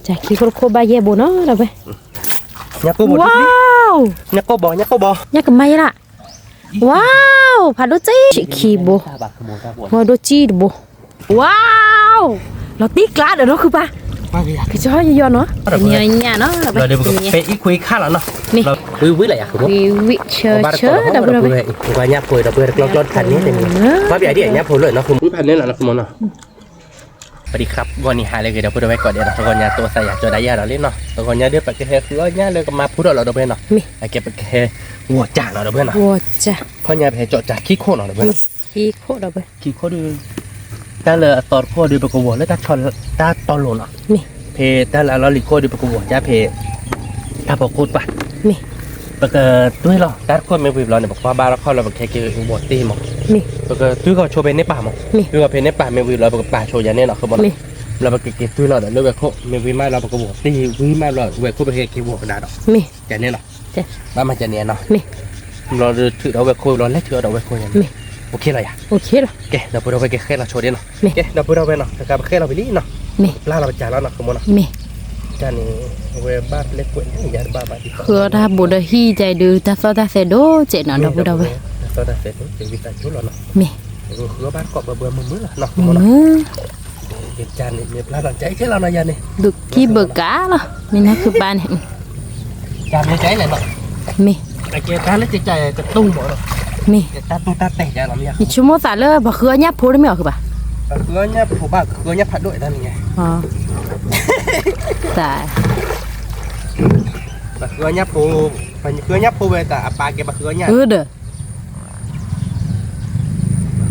จะขี้โคบายเย่โบเนาะเราไปยักษ์ก็บอกว้าวยักษ์ก็บอกยักษ์ก็บอกยักษ์ก็ไม่ละว้าวพาดูจีขี้โบมาดูจีโบว้าวเราตีกลาดเดี๋ยวเราคือปะคือชอบยอนเนาะเนี่ยเนาะเราเดี๋ยวไปอีคุยข้าแล้วเนาะเราวิอะไรอ่ะคุณบุ๊ควิเชอร์เราไปว่ายักษ์คุยเราไปรถคันนี้เป็นว่าแบบนี้ยักษ์พูดเลยเนาะคุณพันนี่แหละนะคุณมอนเนาะสวัสดีครับวันนี้หาเลยเดี๋ยวพูดไว้ก่อนเดี๋ยวทุกคนอย่าตัวใส่อยากจะได้ยาเราเล่นเนาะทุกคนอย่าเดี๋ยวไปแค่คือว่าเนี่ยเลยก็มาพูดเราเดี๋ยวเพื่อนเนาะไอ้แกไปแค่วัวจ่าเราเดี๋ยวเพื่อนเนาะวัวจ่าเขาเนี่ยไปเจาะจ่าขี้โคเราเดี๋ยวเพื่อนขี้โคเราไปขี้โคดูแต่เลยตอนโคดูไปกวัวแล้วตาชนตาตอนหล่นเนาะเพแต่เราลิโคดูไปกวัวจะเพถ้าบอกพูดปะปกด้วยเราแต่คนไม่วิบเราเนี่ยบอกว่าบ้านเราเข้าเราบอกแค่เกี่ยวกับตีมั้งปกด้วยก็โชว์เป็นในป่ามั้งด้วยก็เป็นในป่าไม่วิบเราบอกป่าโชว์ยันเนี่ยเนาะคือบอกเราบอกเกี่ยวด้วยเราแต่เรื่องแบบเขาไม่วิบมาเราบอกบอกตีวิบมาเราเวกเขาไปแค่เกี่ยวกับกระดาษเนาะยันเนี่ยเนาะบ้านมันจะเนี่ยเนาะเราถือเราเวกเขาเราเล็กถือเราเวกเขายันโอเคเลยอ่ะโอเคหรอแกเราพูดเราไปแค่เราโชว์เนี่ยเนาะแกเราพูดเราไปเนาะแต่การแค่เราไปลี่เนาะล่าเราไปจ่ายแล้วเนาะคือมั้งเนาะจานี่เวบ้าเล็กกว่านี้ยาบ้าที่คือถ้าบุตรฮีใจดูแต่สอดเสด็จเจนเนาะบุตรเว้ยสอดเสด็จจะวิสัยชุดเราเนาะคือบ้านเกาะเบื่อมือละเนาะจานนี่มีปลาหลังใจแค่เราเนาะยานี่ดุกี้เบิกกาเนาะนี่นะคือบ้านจานในใจเลยเนาะไอ้เกตาเล็กใจจะตุ้งหมดเนาะตาตุ้งตาเตะใจเราไม่อยากชั่วโมงสายเลยบ่คือเนี่ยพูดได้ไม่ออกคือป่ะคือเนี่ยผมบ้าคือเนี่ยผัดด้วยนั่นไงอ๋อตายคือเนี่ยผูเป็นคือเนี่ยผูไปแต่ปลาเก็บคือเนี่ยเด้อ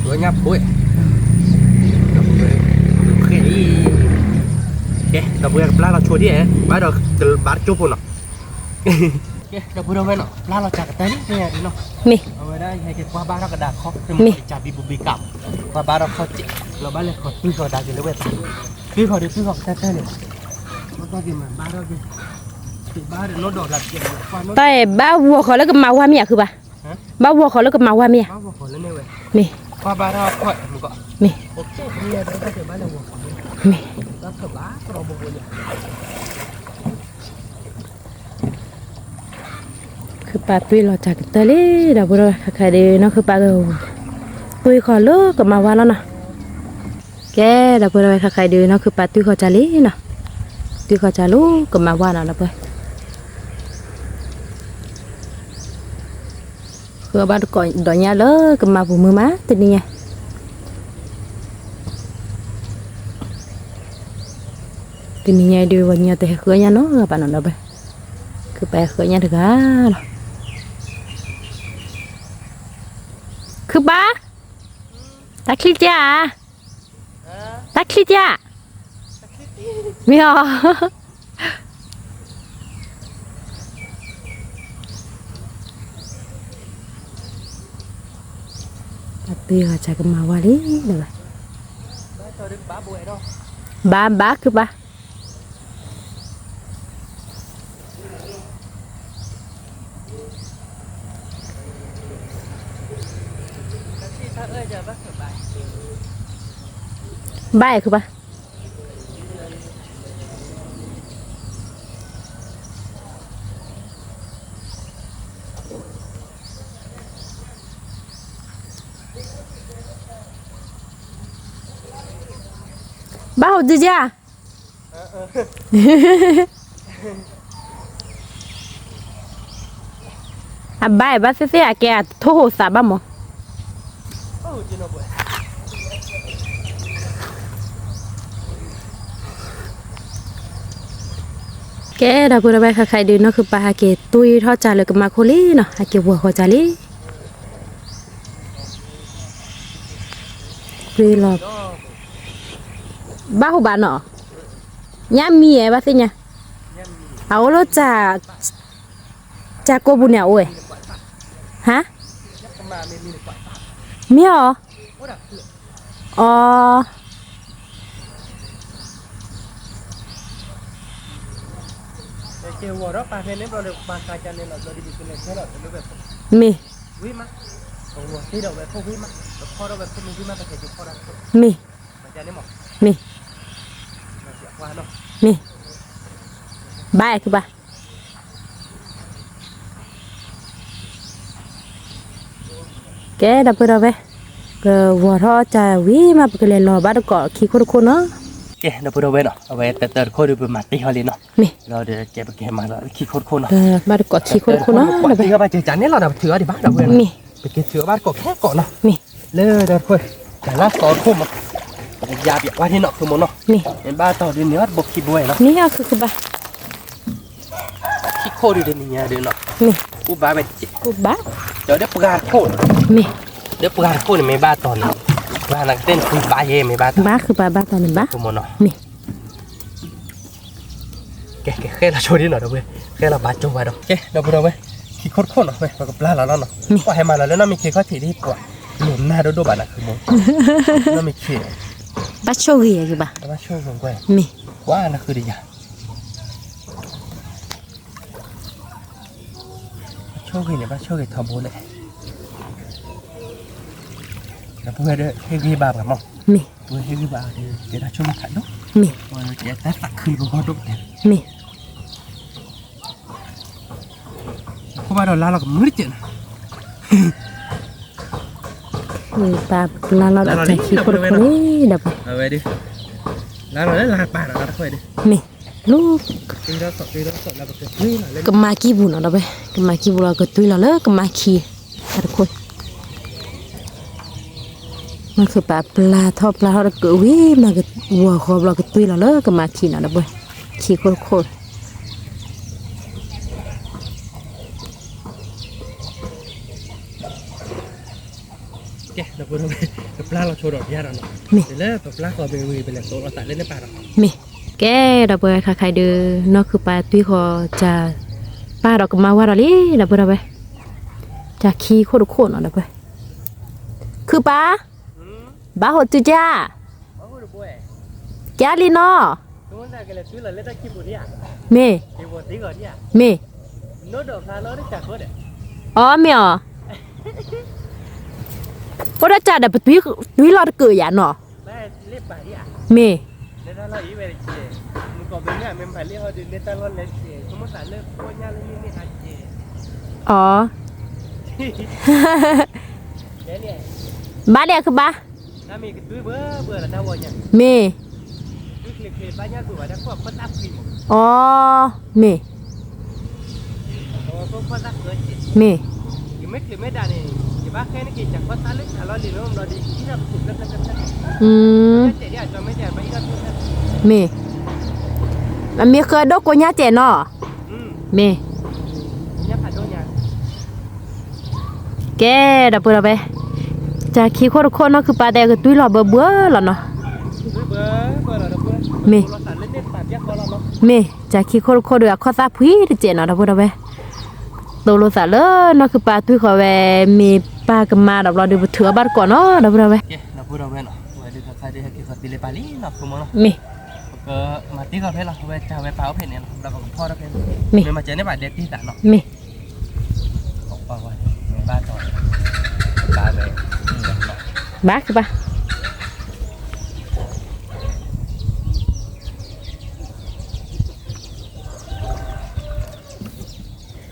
คือเนี่ยผูโอเคเราพูดกับปลาเราชวนที่ไหนบ้านเราบ้านจุ๊บเนาะเราพูดเอาไว้เนาะปลาเราจับกันได้เนี่ยเนาะเอาไว้ได้ให้เก็บว่าบ้านเรากระดาษเคาะจะมีจับบีบุบีกับว่าบ้านเราเขาจิเราบ้านเลยเขาตื้อเขาดังอยู่เลยเว้ยตื้อเขาดิตื้อเขาแท้ๆเนี่ยมันก็กินเหมือนบ้านเราดิบ้านรถดอกหลับเก็บแต่บ้าวัวเขาแล้วก็มาว่าเมียคือป่ะบ้าวัวเขาแล้วก็มาว่าเมียบ้าวัวเขาแล้วเนี่ยเว้ยว่าบ้านเราค่อยมันก็โอเคเนี่ยได้ก็เจอบ้านเราวัวแล้วก็บ้านเราบัวเนี่ยคือปลาตุ้ยเราจากตะลีดาวบุระใครดีเนาะคือปลาตุ้ยขอเลิกกับมาว่าแล้วนะแกดาวบุระใครดีเนาะคือปลาตุ้ยขอจาลีเนาะตุ้ยขอจาลูกกับมาว่าเนาะนะเพื่อคือบ้านก่อนดอกยาเลิกกับมาบุมือม้าตัวนี้ไงตัวนี้ไงดูวันนี้แต่เคยยาเนาะกับปานนั้นเราไปคือไปเคยยาถึงอ่ะคือบ้าตักคลิปจ้าตักคลิปจ้าไม่เอาตีเขาจะกันมาวาลีเลยบ้าคือบ้าบ้าคือป่ะบ้าหัวจีจ้าบ้าเสียแกโทรสาบ้ามั้งแกดาวบุระไปใครดูเนาะคือปลาฮาเกตตุยทอดจานเลยกับมาโคลี่เนาะฮาเกวัวขอจาลีรีหลบบ้าหัวบ้านเนาะย่ามีไอ้บ้าสิเนี่ยเอาแล้วจากโกบุญเนี่ยโอ้ยฮะมีเหรออ๋อเกี่ยวกับปลาเพนเนี่ยเราเรียกปลาคาจันเนี่ยเราจะดิบเป็นแค่เราเป็นแบบมีวิมาตัวที่เราแบบพวกวิมาแล้วพอเราแบบพวกวิมาไปเก็บพอเรามีมันจะได้หมดมีเสียว่าเนาะมี บ้าคือบ้าแกดับเบิลเอาไปก็วัวทอจะวิ่งมาไปเลยรอบ้านก็ขี้คนเนาะแกเราพูดเอาไว้เนาะเอาไว้แต่โคตรเป็นมาตีเขาเลยเนาะ นี่ เราเดี๋ยวแกไปแกมาแล้วขี้โคตรเนาะ บ้านก็ขี้คนเนาะ ตีเขาไปเจอจานนี้เราเดี๋ยวถือดิบ้านเราเว้ย นี่ ไปเก็บถือบ้านก็แค่ก่อนเนาะ นี่ เลิศเดี๋ยวคุยแต่ละสอนคุ้มยาเบียว่าที่เนาะคือมันเนาะ นี่ เป็นบ้านต่อเดือนนี้ว่าบกขี้บวยเนาะ นี่เอาคือบ้า ขี้โคตรเดือนนี้เดือนเนาะ นี่ อุบ้าไป กูบ้า เดี๋ยวได้ปลาโคตร นี่ เดี๋ยวปลาโคตรไม่บ้าตอนนี้บ้านนักเต้นคุยบ้าเย่ไม่บ้า บ้าคือบ้าตอนนี้บ้า คือมันเนาะ นี่ แกแค่เราโชว์นิดหน่อยเดี๋ยวเว้ยแค่เราบ้าจุ๊บไว้เนาะแกเดี๋ยวพูดเอาไว้ขี้โคตรเนาะเว้ยเราก็ปลาแล้วเนาะก็ให้มาแล้วเนาะมีขี้ข้อถีที่ปวดหนุนหน้าดูบ้านน่ะคือมันแล้วมีขี้ บ้าโชว์กี่คือบ้า แล้วมาโชว์ของแก นี่ ว่าน่ะคือดีอ่ะโชว์กี่เนี่ยบ้าโชว์กี่ทอมโบเลยแล้วพูดด้วยให้กี่บาทกับมั้ง นี่ พูดให้กี่บาทเดี๋ยวเราโชว์มาขัดดู นี่ ว่าจะแต่ตักคืนก็พอดูเนี่ย นี่ เพราะว่าเราลาเราก็มืดเจน ตาเราจะขี้คนนี่ดับ เอาไว้ดิลาเราได้ลาป่าเราค่อยดิ นี่ลูก ตีเราสดเราก็เกิดนี่หน่อยเล่น ก็มาขี้บุญเอาไปก็มาขี้บุญเราก็ตุยเราเลยก็มาขี้ทุกคนมันคือปลาทอดปลาทอดก็วิ่งมาก็วัวคอบเราก็ตุยเราเลยก็มาขี้เอาไปขี้โคตร แกเราพูดเอาไว้ปลาเราโชว์ดอกยาเราเนาะเดี๋ยวแล้วปลาก็ไปมือไปเลยโซ่เราใส่เล่นในป่าเรา มีแกดับเบิลค่ะใครเดินนอกคือปลาตุยคอจะปลาเราก็มาว่าเราเลยดับเบิลไปจะขี้โคตรเอาไปคือปลาบ้าหดจุจ้า โอ้โหดูบ่อย แกลีนอ ทุกคนได้กันเลยซื้อเลยเล่นได้ขี้บุญเนี่ย เม ขี้บุญตีก่อนเนี่ย เม โน้ตดอกคาร์โลได้จากคนเนี่ย อ๋อเมียพอได้จ่าดับตุยเราเกิดอย่างเนาะ แม่เรียบป่าเนี่ย เม เล่นเราอีเวริเจมันก็เป็นเนี่ยมันผ่านเรียกเขาดึงเล่นตลอดเลยเจสมมติสารเลิกโคตรยากเลยนี่อาเจ อ๋อ เนี่ย บ้าเดียคือบ้า ถ้ามีตุ้ยเบื่อแล้วถ้าวันเนี่ย เม ตุ้ยเคลียร์บ้านเนี่ยตัวได้พวกคนอัพฟิล์ม อ๋อเม พวกคนอัพเกินจิต เม ยังไม่เคยไม่ได้เนี่ยอย่าบ้าแค่นี้กินจากคนตาลึกเราดีเราดีที่เราถูกแล้วกัน อืม เจ๊เนี่ยจะไม่แจ่มไปอีกแล้ว เมมันมีเคยดกกว่าญาเจเนาะเม เนี่ยผ่านโดนยัง แกดับเบิลไปจะขี้โคตรเนาะคือปลาแดงก็ตุยเราเบื่อแล้วเนาะ เบื่อเราเบื่อเราสารเล่นเล่นปาดยักษ์เราเนาะ เมจะขี้โคตรด้วยข้อซาพุยเจเนาะดับเบิลไปตัวโลสาเลยเนาะคือปลาตุยขอแวมีปลากับมาดับเราดูเถื่อบ้านก่อนเนาะดับเบิลไป เราพูดเราเว้ยเนาะวันนี้ใครได้กินสติเลปาลีเนาะคุณมั้งเนาะ เม ก็มาตีก่อนเพื่อนเราเว้ยจะไปเผาเพื่อนเนี่ยเราก็พ่อเราเพื่อน มี มาเจอในบ้านเด็กที่ต่างเนาะ เม บอกว่าในบ้านต่อบ้านเลย บ้าคือปะ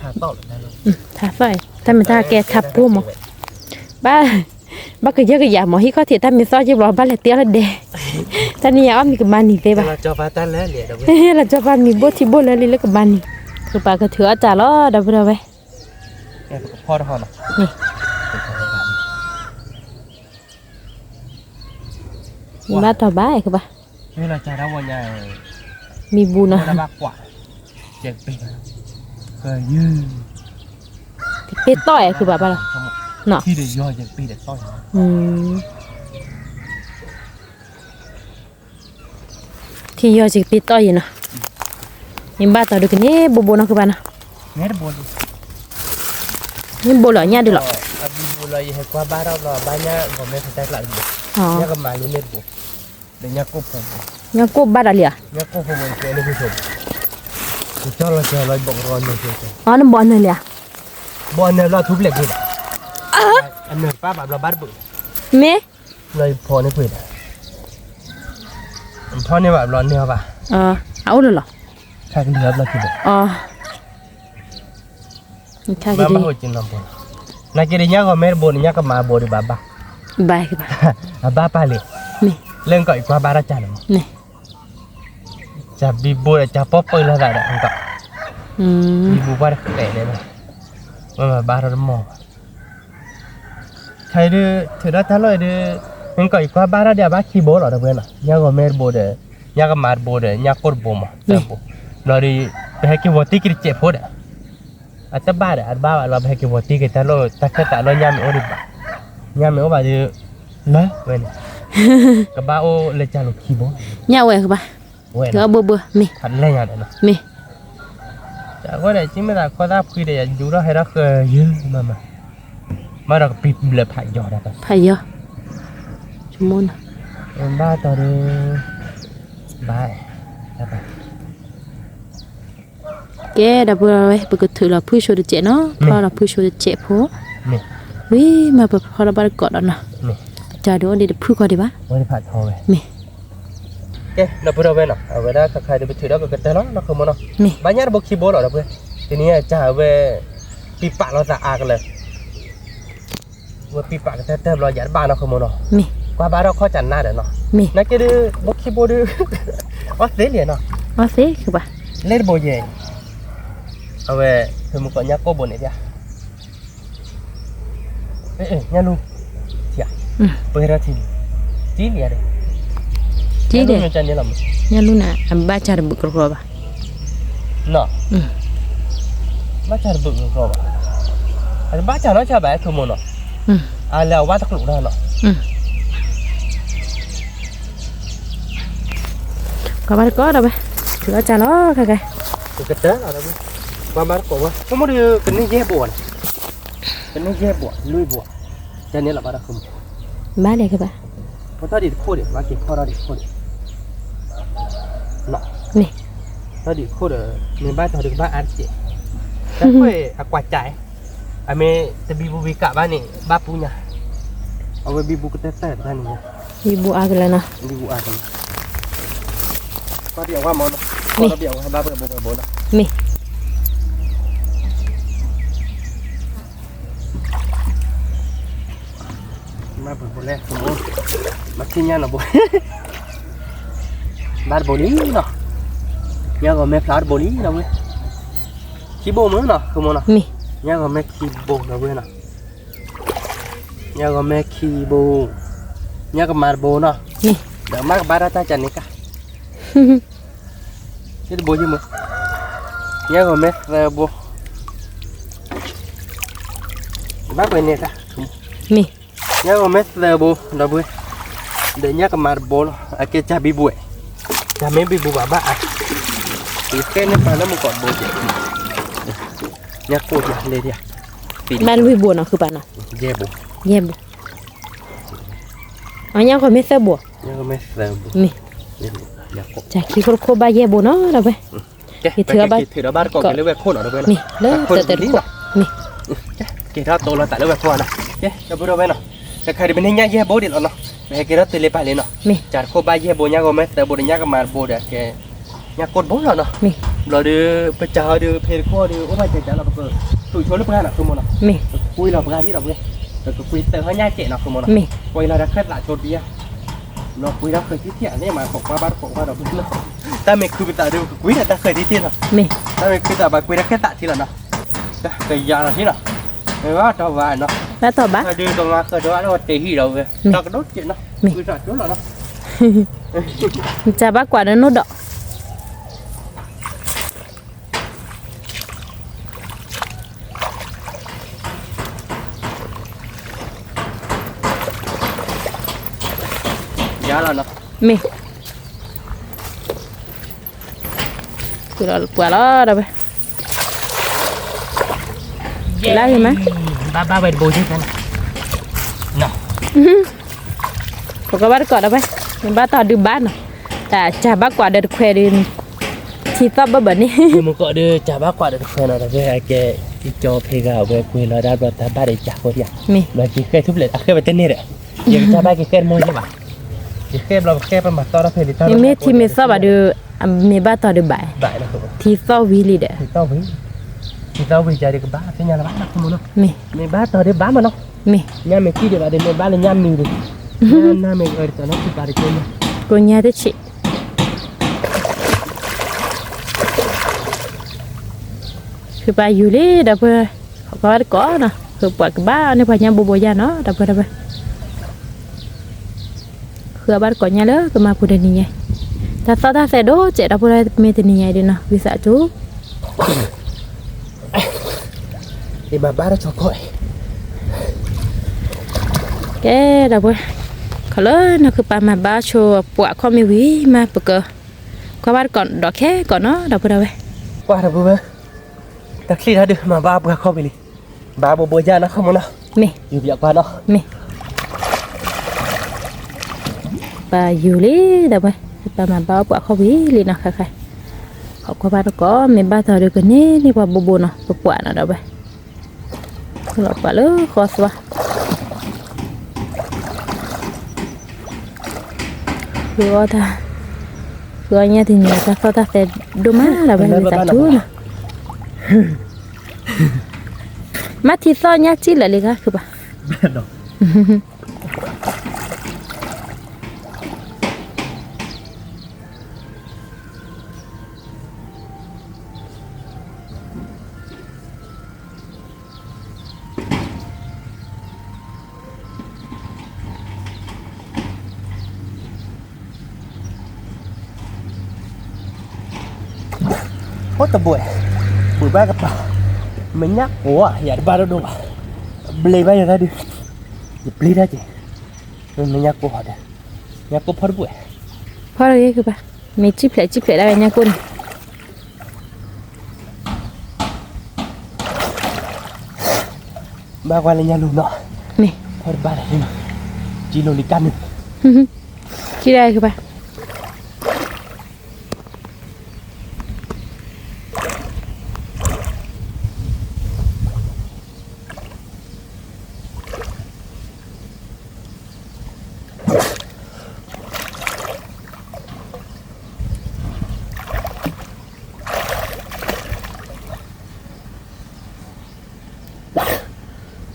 หาต่อเลยได้เลย ถ้าไฟถ้ามันถ้าแกขับปูมั้งบ้าบ้าก็เยอะก็อย่าหมอที่เขาเถียถ้ามีซอยจีบรอบ้านเลยเตี้ยละเดท่านี่อ้อมมีกับบ้านนี่ไปบ้า เราจะฟ้าตันแล้วเหลี่ยเราเว้ย เฮ้ยเราจะบ้านมีโบที่โบแล้วเลยกับบ้านนี่คือปลาก็เถื่อจ่าล้อดับเบิลไป พ่อเราเนาะ นี่บ้าต่อบ้าคือปะ นี่เราจะได้วันใหญ่ มีบูนะ เรามากกว่าเจ็ดปีเคยยืน เป็ดต่อยคือแบบอะไรเนาะ ที่เดือดย่อยเจ็ดปีเด็กต้อย ที่ยอจิเป็ดต่อยอยู่เนาะนี่บ้าต่อดูกันนี่โบนะคือบ้านะ เนี่ยบน นี่โบเหล่านี้ดูหรอ abi mulai hekwa barang lah banyak komen saya lagi อ๋อ nya kemana nih bu dan nya kupu ยังกบบ้าอะไรอ่ะ nya kupu itu ini busuk jalan bong ron itu อ๋อน้ำบอลเลยอ่ะ bonnya lo thup lek gitu ane pa ba lo bar bu เม lo pho ni pui pho ni ba lo ni ba เอาเลยเหรอ ข้างเรือเราคิดแบบ อ๋อข้าก็ มา ดี มาหัวจินน้ำบนนักเรียนก็ไม่บนเนี่ยก็มาบนบ้าบ้า บายคือบ่ บ้าไปเลย นี่ เรื่องก็อีกว่าบ้าระจัน นี่ จะบีบูจะป๊อปเปอร์แล้วได้อันก็ อืม บีบูบ้าแต่เลยนะมาบ้าเราหมอใครดูถือได้ทั้งเลยดูมันก็อีกว่าบ้าระเดียบ้าคีย์บอร์ดหรอเพื่อนอ่ะเนี่ยก็ไม่บนเลยเนี่ยก็มาบนเลยเนี่ยก็บอมอ่ะแต่ปุ๊บเราดีไปให้คีย์บอร์ดที่กิจเจ็บพอดอ่ะอาจจะบ้าเลยอาจบ้าเราไปให้คีย์บอร์ดที่กิจแต่เราตักแค่แต่เรายามไม่โอริบะยามไม่โอบ้าดูนะเว้ยก็บ้าโอเลยจะลูกคีย์บอร์ด เนี่ยเว้ยคือบ่ เว้ย เธอเบื่อๆมี ทันเลยอย่างเดียวนะ มี แต่ว่าเดี๋ยวจริงไม่ได้ข้อได้คุยเดี๋ยวอยู่แล้วให้เราเคยยืมมาเราก็ปิดเลยผ่านยอดได้ปะ ไผเยอะชั่วโมงน่ะ บ้าตอนนี้บายได้ปะ แกดับเบิลไว้ปกติเราผู้ช่วยเจเนาะพอเราผู้ช่วยเจพอ นี่ วิมาแบบพอเราบาร์กอดแล้วนะ นี่ จะดูอันนี้พูดก่อนดีป่ะ วันนี้ผ่านทอไป มี เอ๊ะเราพูดเอาไว้เนาะเอาไว้ได้ใครจะไปถือแล้วก็กระเตะแล้วเราคือมันเนาะ มี บ้านยาบอกคีย์บอร์ดหรอเพื่อนทีนี้จะเอาไว้ปีปากเราจะอากันเลยว่าปีปากแต่เราหยัดบ้านเราคือมันเนาะ มี กว่าบ้านเราข้อจันหน้าเดี๋ยวเนาะ มี นักเรียนบอกคีย์บอร์ดออสเตรเลียเนาะ ว่าสิคือป่ะ เล่นโบเย่เอาไว้คือมันก็ยักษ์ก็บนไอ้เดียเอ๊ะยันลูเสียเปิดร้านที่จีเนี่ยเลย จีเด้ ยันจันเนี่ยละมั้ง เนี่ยลูน่ะอันบ้าจาระบุกรอบป่ะ เนาะบ้าจ่าบึกก็ว่าอันบ้าจ่าเนาะจ่าแบบคือมันเนาะแล้วว่าตะกลุกได้เนาะ ก็บาร์กอดเอาไปถืออาจารย์เนาะค่ะแก คือกระเตะอะไรมั้งว่าบ้านก็ว่าเขาไม่ได้เป็นนี่แย่บวนเป็นนี่แย่บวนลุยบวนจันเนี่ยละบ้านคือ บ้าเด็กคือป่ะ เพราะถ้าดิโคตรว่าเก็บข้อเราดิโคตรเนาะ นี่ ถ้าดิโคตรในบ้านเราดึกบ้านอันเจแต่ค่อยกวาดใจอเมจะบีบูบีกะบ้านนี่บ้าปูเนี่ยเอาไว้บีบูกระเตะบ้านนี่ มีบัวกันแล้วนะ บีบูอากันก็เดี๋ยวว่ามันก็เดี๋ยวให้บ้าเปิดโบว์นะ มี มาเปิดโบว์แรกสมมติมาที่นี่นะโบว์บ้านโบนี้เนาะยังก็ไม่พลาดโบนี้นะเว้ยขี้โบมั้งเนาะคือมันเนาะ มี ยังก็ไม่ขี้โบนะเว้ยเนาะยังก็ไม่ขี้โบยังก็มาโบเนาะ มี เดี๋ยวมาบ้านเราจันนี่กะใช่โบยังมั้งยังก็ไม่โบบ้านเป็นเนี่ยกะ มี nhớ có mấy giờ bù đâu bui để nhớ cái mặt bố à kia cha bị bụi cha mấy bị bụi bà bạ thì cái nó phải nó một con bù chị nhớ cô chị lên đi à บ้านวิบัวเนาะคือป่ะเนาะ dê bù เยี่ยมบัวอ๋อยังคนไม่เสื้อบัว nhớ có mấy giờ bù มี nhớ cô จากขี้โคบ้าเยี่ยบัวเนาะเราไป cái thử đó bát còn cái lưỡi khôn ở đâu bên มีเลิกแต่ขวดมี cái đó tôi là tại lưỡi khôn này cái đâu bên đâu bên nào cái khai đi bên nhá dê bố đi nó cái đó tôi lấy bài lên nó มี chả khô ba dê bố nhá có mấy giờ bố đi nhá cái mặt bố để cái nhá cột bố rồi nó มี rồi đưa bây giờ đưa phê qua đưa ốp bài chả là bờ tụi số lớp ra là không muốn nào มี คุยเราพาที่เราเลยแต่ก็คุยเติมให้ง่ายเจ๋งเนาะคุณมอนะ มี คุยเราได้แค่หลายโจทย์เดียวเราคุยเราเคยที่เที่ยวนี่มาของว่าบ้านของว่าเราคุยเนาะแต่ไม่คือแต่ดูคุยแต่เคยที่เที่ยวเนาะ มี แต่ไม่คือแต่ไปคุยได้แค่ตัดที่ละเนาะแต่ยาเราที่เนาะไม่ว่าเราว่าเนาะ แล้วต่อบ้า ถ้าดูตรงมาเคยดูว่าเราเตะที่เราเลยเราก็โดดเจ๋งเนาะคุยจัดจุดเราเนาะ จะบ้ากว่านั้นโนดอก ยาเราเนาะ มีคือเรากว่าแล้วเราไปแล้วเห็นไหม บ้าไปโบยใช่ไหมเนาะ ผมก็บ้านก่อนเราไปบ้านต่อดื่มบ้านเนาะแต่จะบ้ากว่าเดินแควดินที่ต้อแบบนี้ คือมันก็เดือจ่าบ้ากว่าเดือดคนเราเลยแกที่จอเพกาเว้ยคุยเราได้แบบแต่บ้าได้จ่าคนเดียว มี เราคิดแค่ทุบเลยเคยไปเต้นนี่แหละยังจ่าบ้าคิดแค่มวยใช่ปะคิดแค่เราแค่ประมาทต่อเราเพลินต่อ ยังไม่ที่มีซอบอะดู me ba to de bai đại là không thi so vi li de thì tao vì chạy được ba cái nhà là bán không muốn me mày ba tao để bán mà nó me nhà mày chi để bà để mày bán là nhà mì đi nhà mày ở chỗ nó thì bà để chơi nha ko nya de chiคือไปอยู่เลยดับเบิลเขาก็ได้ก่อนนะคือปวดกับบ้านนี่พอยังบ่ยาเนาะดับเบิลคือบ้านก่อนเนี่ยเลยก็มาพูดนี่ไงแต่ตอนถ้าเสร็จดูเจ็ดดับเบิลเมตนี่ไงดีเนาะวิสาจู để bà bán cho coi แกดับเบิลเขาเลยนะคือไปมาบ้านโชว์ปวดข้อมีวิมาปกเกอก็บ้านก่อนดอกแค่ก่อนเนาะดับเบิล qua đâu bữa ta khi ra được mà ba bữa không đi ba bữa ra nó không nó เม อยู่เบียกว่าเนาะ เมไปอยู่เลยดับเบิลไปมาบ้านปวดข้อวิลีนะค่ะเขาก็บ้านก็มีบ้านเธอเดียวกันนี่ว่าบูเนาะปวดนะดับเบิลหลอกไปเลยขอสวะคือว่าถ้าคืออันนี้ที่นี่ถ้าเขาถ้าเสร็จดูมาดับเบิลวิสาจูนะมาที่ซ้อนยาจีเลยค่ะคือปะ biết đâu hốt tập buổi ba cái bảo mình nhắc ủa giờ ba đâu đâu beli bao giờ tadi beli dah je mình nhắc cô hỏi đây nhắc cô phật buổi เพราะอะไรคือปะมีจิบเพลได้ไหมเนี่ยคุณ ba qua là nhà luôn nọ นี่ phật ba này mà chỉ luôn đi căn คิดได้คือปะ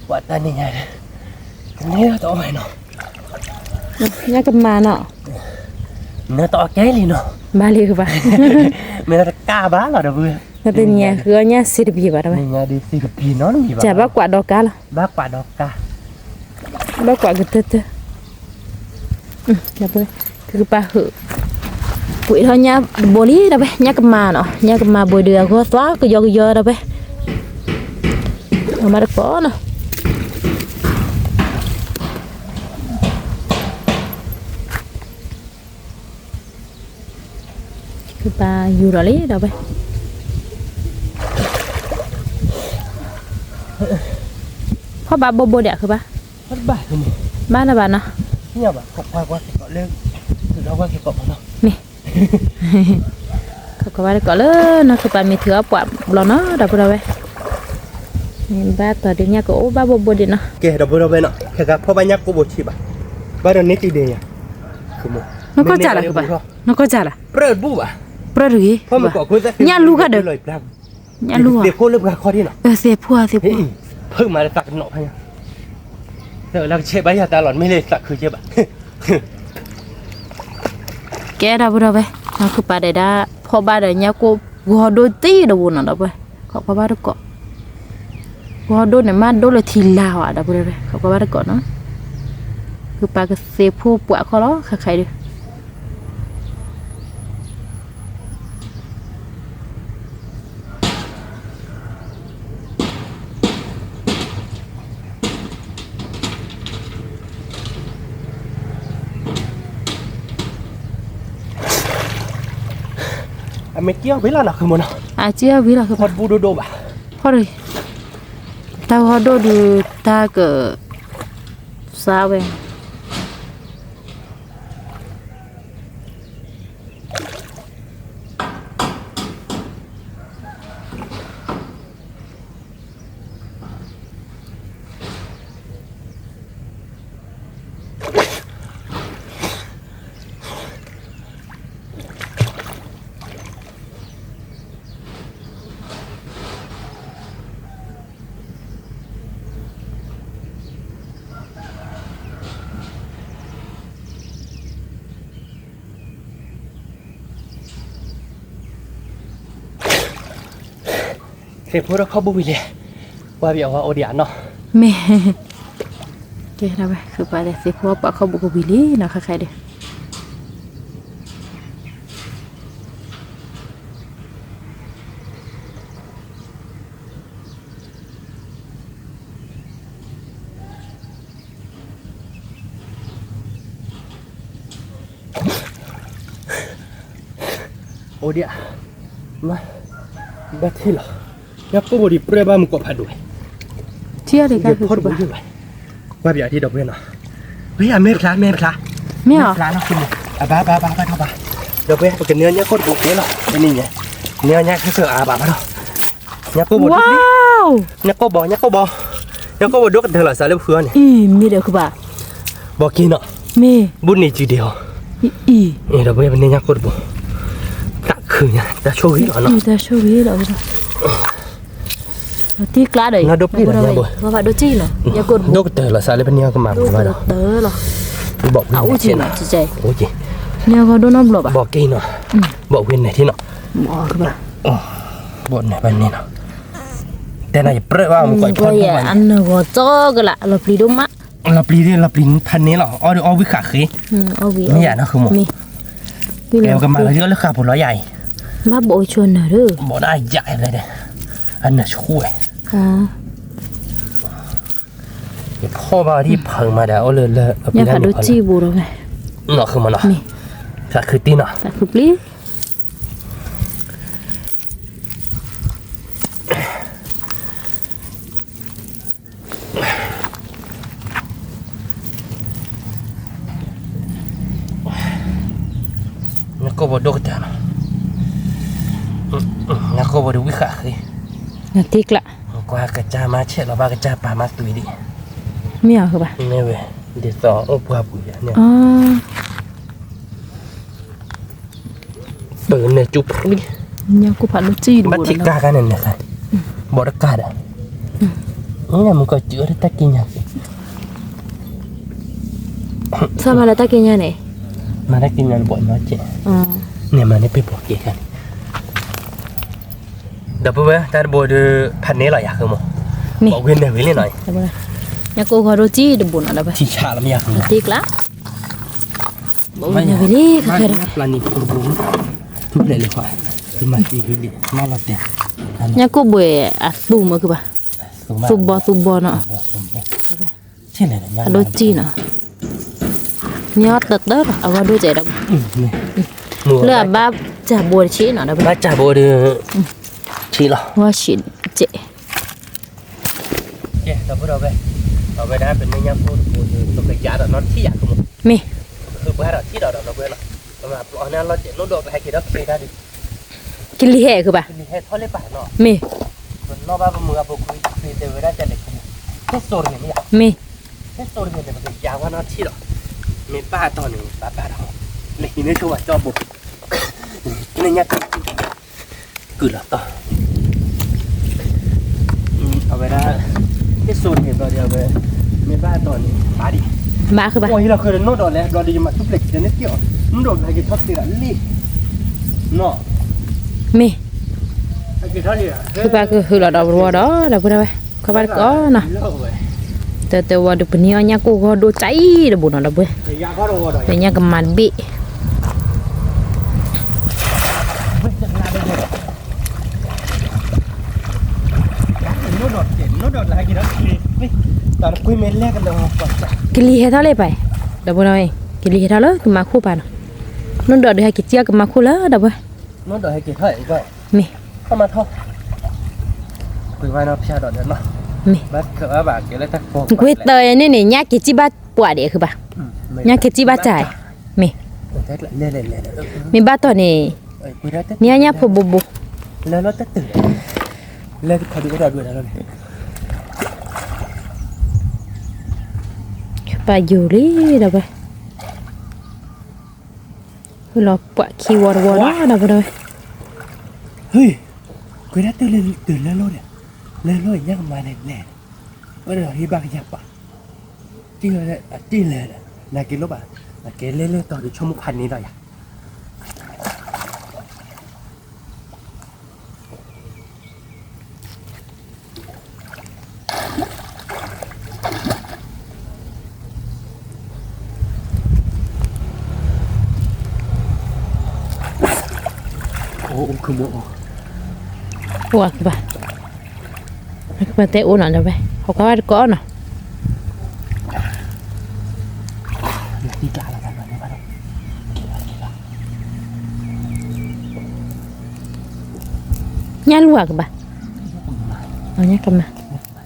quả ta này nhà này nó to mày nọ เนี่ยกับมาเนาะ nó to cái gì nọ บาลีคือปะ mày là cá bá là đâu vừa นั่นเป็นเนี่ยคืออันเนี่ยสิบปีป่ะทำไม mình nhà đi xì gặp gì nó gì จะบ้ากว่าดอกกาล่ะ bác quả đỏ cá บ้ากว่าก็เตอะเดี๋ยวไปคือปะหือปุ๋ยเท่านี้โบลี่เดี๋ยวไปเนี่ยกับมาเนาะเนี่ยกับมาบวยเดือก็ซ้อก็ยอเดี๋ยวไปเอามาตะก้อเนาะคือปลาอยู่หรอลี่เดี๋ยวไปพ่อบาโบเดียคือปะ bắt bài rồi mình บ้านละบ้านเนาะ nhà bà cọc qua cái cọ lên từ đó qua cái cọ nó นี่ เขาก็ว่าได้ก่อนเลยนะคือปลามีเถื่อปวดเราเนาะเดี๋ยวไปนี่บ้านต่อเดี๋ยวนี้ก็โอ้บ้าโบเดียเนาะ kể đâu vừa đâu bên nọ kể cảพ่อba nhắc cô bột chi bà ba đợt nít đi đây à không một มันก็จ่าละคือปะมันก็จ่าละ bớt bu à เปรอะหรือ พ่อมันก่อคุยซะ ญาลูกอะเด้อ เลยปลา ญาลูกอะ เดี๋ยวพ่อเริ่มคอที่หนอ เสียพัว เพิ่งมาตักหนอให้เดี๋ยวเราเช็ดใบยาตาหลอนไม่เลยตักคือเช็ดอ่ะ แกเดี๋ยวไปนะคือปลาได้ได้พอบ้านเดี๋ยวนี้กูวัวโดนตีเดี๋ยวน่ะเดี๋ยวไปเขาก็บ้านเดี๋ยวก่อนวัวโดนเนี่ยมาโดนเลยทีลาวอ่ะเดี๋ยวไปเขาก็บ้านเดี๋ยวก่อนเนาะคือปลาก็เสียพัวปวดคอล้อใครๆดิ mấy kia với là nào không muốn nào อาเจียวิล่ะคือ hot bu đô đô bà พอเลยตาฮอดดูตาเกซาเว เสพพวกเราเข้าบุวิเลยว่าเบียว่าโอเดียนเนาะ แม่แกนะไปคือไปเลยสิเพราะว่าปะเขาบุกบิลีเนาะใครๆเด้อ โอเดียมาบัดที่หรอยักษ์ก็บดีเปรี้ยบ้ามึงกบผัดด้วย เที่ยวเลยกันคือ พอดบุ ปะ ญด้วยว่าเบียที่ดอกเบี้ยเนาะเฮ้ยเมฆล้าเนาะคุณบ้าเท่าบ้าดอกเบี้ยปกติเนื้อเนี่ยโคตรบุกเลยหรอนี่ไงเนื้อเนี่ยคือเสือบ้าเนาะเนี่ยก็บด ว้าว เนี่ยก็บดดูกันเถอะหรอสารเพื่อนนี่ มีเดียวคือปะ บอกกินเนาะ แม่ บุญนี่จีเดียวดอกเบี้ยเป็นเนี่ยโคตรบุกตะคือเนี่ยแต่โชว์หินเนาะ แต่ช่วยเราเนาะที่กล้าเลยว่าดูจีเนาะอย่ากด ดูกันเถอะหรอสารเป็นเนี่ยก็มา ดู บอกเนาะ เตอหรอ บอก เอาจีเนาะจีใจ โอ้ย เนี่ยก็ดูน้ำหลบอ่ะ บอกกินเนาะบอกเวียนไหนที่เนาะ หมอคือปะ บอกไหนบ้านนี้เนาะแต่นายเปรอะว่ามันก่อนท ก็ อด อย่าอันนึงก็จ้อกันละเราปลีดูมะ เราปลีพันนี้หรอเอาวิขาขี้ เอาวี ไม่อยากนะคือหมด มี แกกันมาเยอะแล้วขาผลร้อยใหญ่ มาโบยชวนหน่อยเด้อ บอกได้ใหญ่เลยเนี่ยอันน่ะช่วย อ๋อ พ่อมาที่เพิ่งมาเดี๋ยวเลย อย่าขาดูจีบูเราไง เนาะคือมันเนาะถ้าคือตีเนาะ แต่คือปลี นักก็บอกดูกันเนาะนักก็บอกดูวิขาขี้ อย่าติกละ กว่ากระจามาเช็ดเราบ้ากระจาปามาตุยดิ ไม่เอาคือปะ นี่เว้ยเดี๋ยวต่อโอ้ปวดปุ๋ยเนี่ย อ๋อ ตื่นเนี่ยจุ๊บนี่ ยังกูผัดดูจีดู บัตรทิกากันนั่นนะครับบอดกาดอ่ะนี่มันก็เจอได้ตะกี้เนี่ย sama lah tak kenya ni มาได้กินงานบ่อยมากเจ๊ เนี่ยมาได้ไปบอกเกี่ยกันเดี๋ยวเว้ยแต่บอดพันนี้หรออยากคือมั้ง ni บอกเว้นเดี๋ยวเว้นหน่อย tak boleh yang ku garoji de bun ada ba ที่ชาแล้วไม่อยากคือ tik lah baunya beli มา kakak ปลานิปุรุทุกเลยเลยค่ะที่มาตีวิลิมาละเดีย yang ku boy asu ma ke ba subo no ใช่เลยนะ garoji no nyot tet dah awak do je dah นี่ le ba ja bo chi no dah มาจ่าบอดชีหรอ wa shi je เจ๊เราพูดเอาไปได้เป็นเนื้อพูดตัวกระยาแบบนั้นที่อยากคือมั้ง me คือเพื่อนเราที่เราเพื่อนเราประมาณอันนั้นเราเจ็บโน้ตดอกให้กินแล้วกินได้ดิ kili he ke ba มีให้ทอดเลยป่ะเนาะ me มันนอกบ้านมือพวกคุยเดี๋ยวได้จะเด็กแค่โซนอย่างนี้ me แค่โซนอย่างนี้มันยาวว่าน้อที่หรอมีป้าตอนหนึ่งป้าเราเลยนี่คือว่าจอบุกนี่เนี่ยกือละต่อเอาไปได้แค่โซนเห็นตัวเดียวไปมีป้าตอนนี้มาดิ ba ke ba โอ้ยเราเคยโน้ตดอกแล้วดอกดีมาทุกเล็กเดี๋ยวนี้เกี่ยวมันโดนให้กินทอดสิละลี่เนาะ me ให้กินทอดสิละ คือba ke hula dah bro dah dah pura ba kabar ko nah te wa du penia nya ku go do chai de bun dah bu ยาก็รอด pe nya keman bi โน้ตดอกเจ็ดโน้ตดอกอะไรกินทอดสินี่ตอนคุยเมลแรกกันเลยก่อน kili he tha le pai dah bu noi kili he tha lo ke ma khu pa no non do de ha ki chia ke ma khu la dah bu โน้ตดอกให้กินเท่าไหร่ก็ me เข้ามาเท่าคุยว่าน้องชาดอกเดินเนาะ me บัดเกิดว่าบาดเกิดแล้วตะโกน ku te ni ni nya ki chi ba pua de ke ba nya ki chi ba chai me เล่นเล่นเล่น me ba to ni คุยได้แต่ nya nya pho bu bu แล้วเราจะตื่นเล่นเขาดูก็ได้ด้วยนะเรา pa yu li dah bu lo pa ki war war dah bu noi เฮ้ยคุยได้ตื่นเลยตื่นแล้วเนี่ยแล้วยังมาเล่นเล่นว่าเดี๋ยวที่บ้านยับปะที่เลยนากินรบอ่ะนากินเล่นต่อดูชั่วโมงพันนี้เลยอ่ะ คือโม หัวคือปะมาเตะอุ่นหน่อยไปเขาก็ว่าก้อนเนาะ ตีกาละกันวันนี้มาเลย ย่าลวกปะเอาเนี่ยกันมา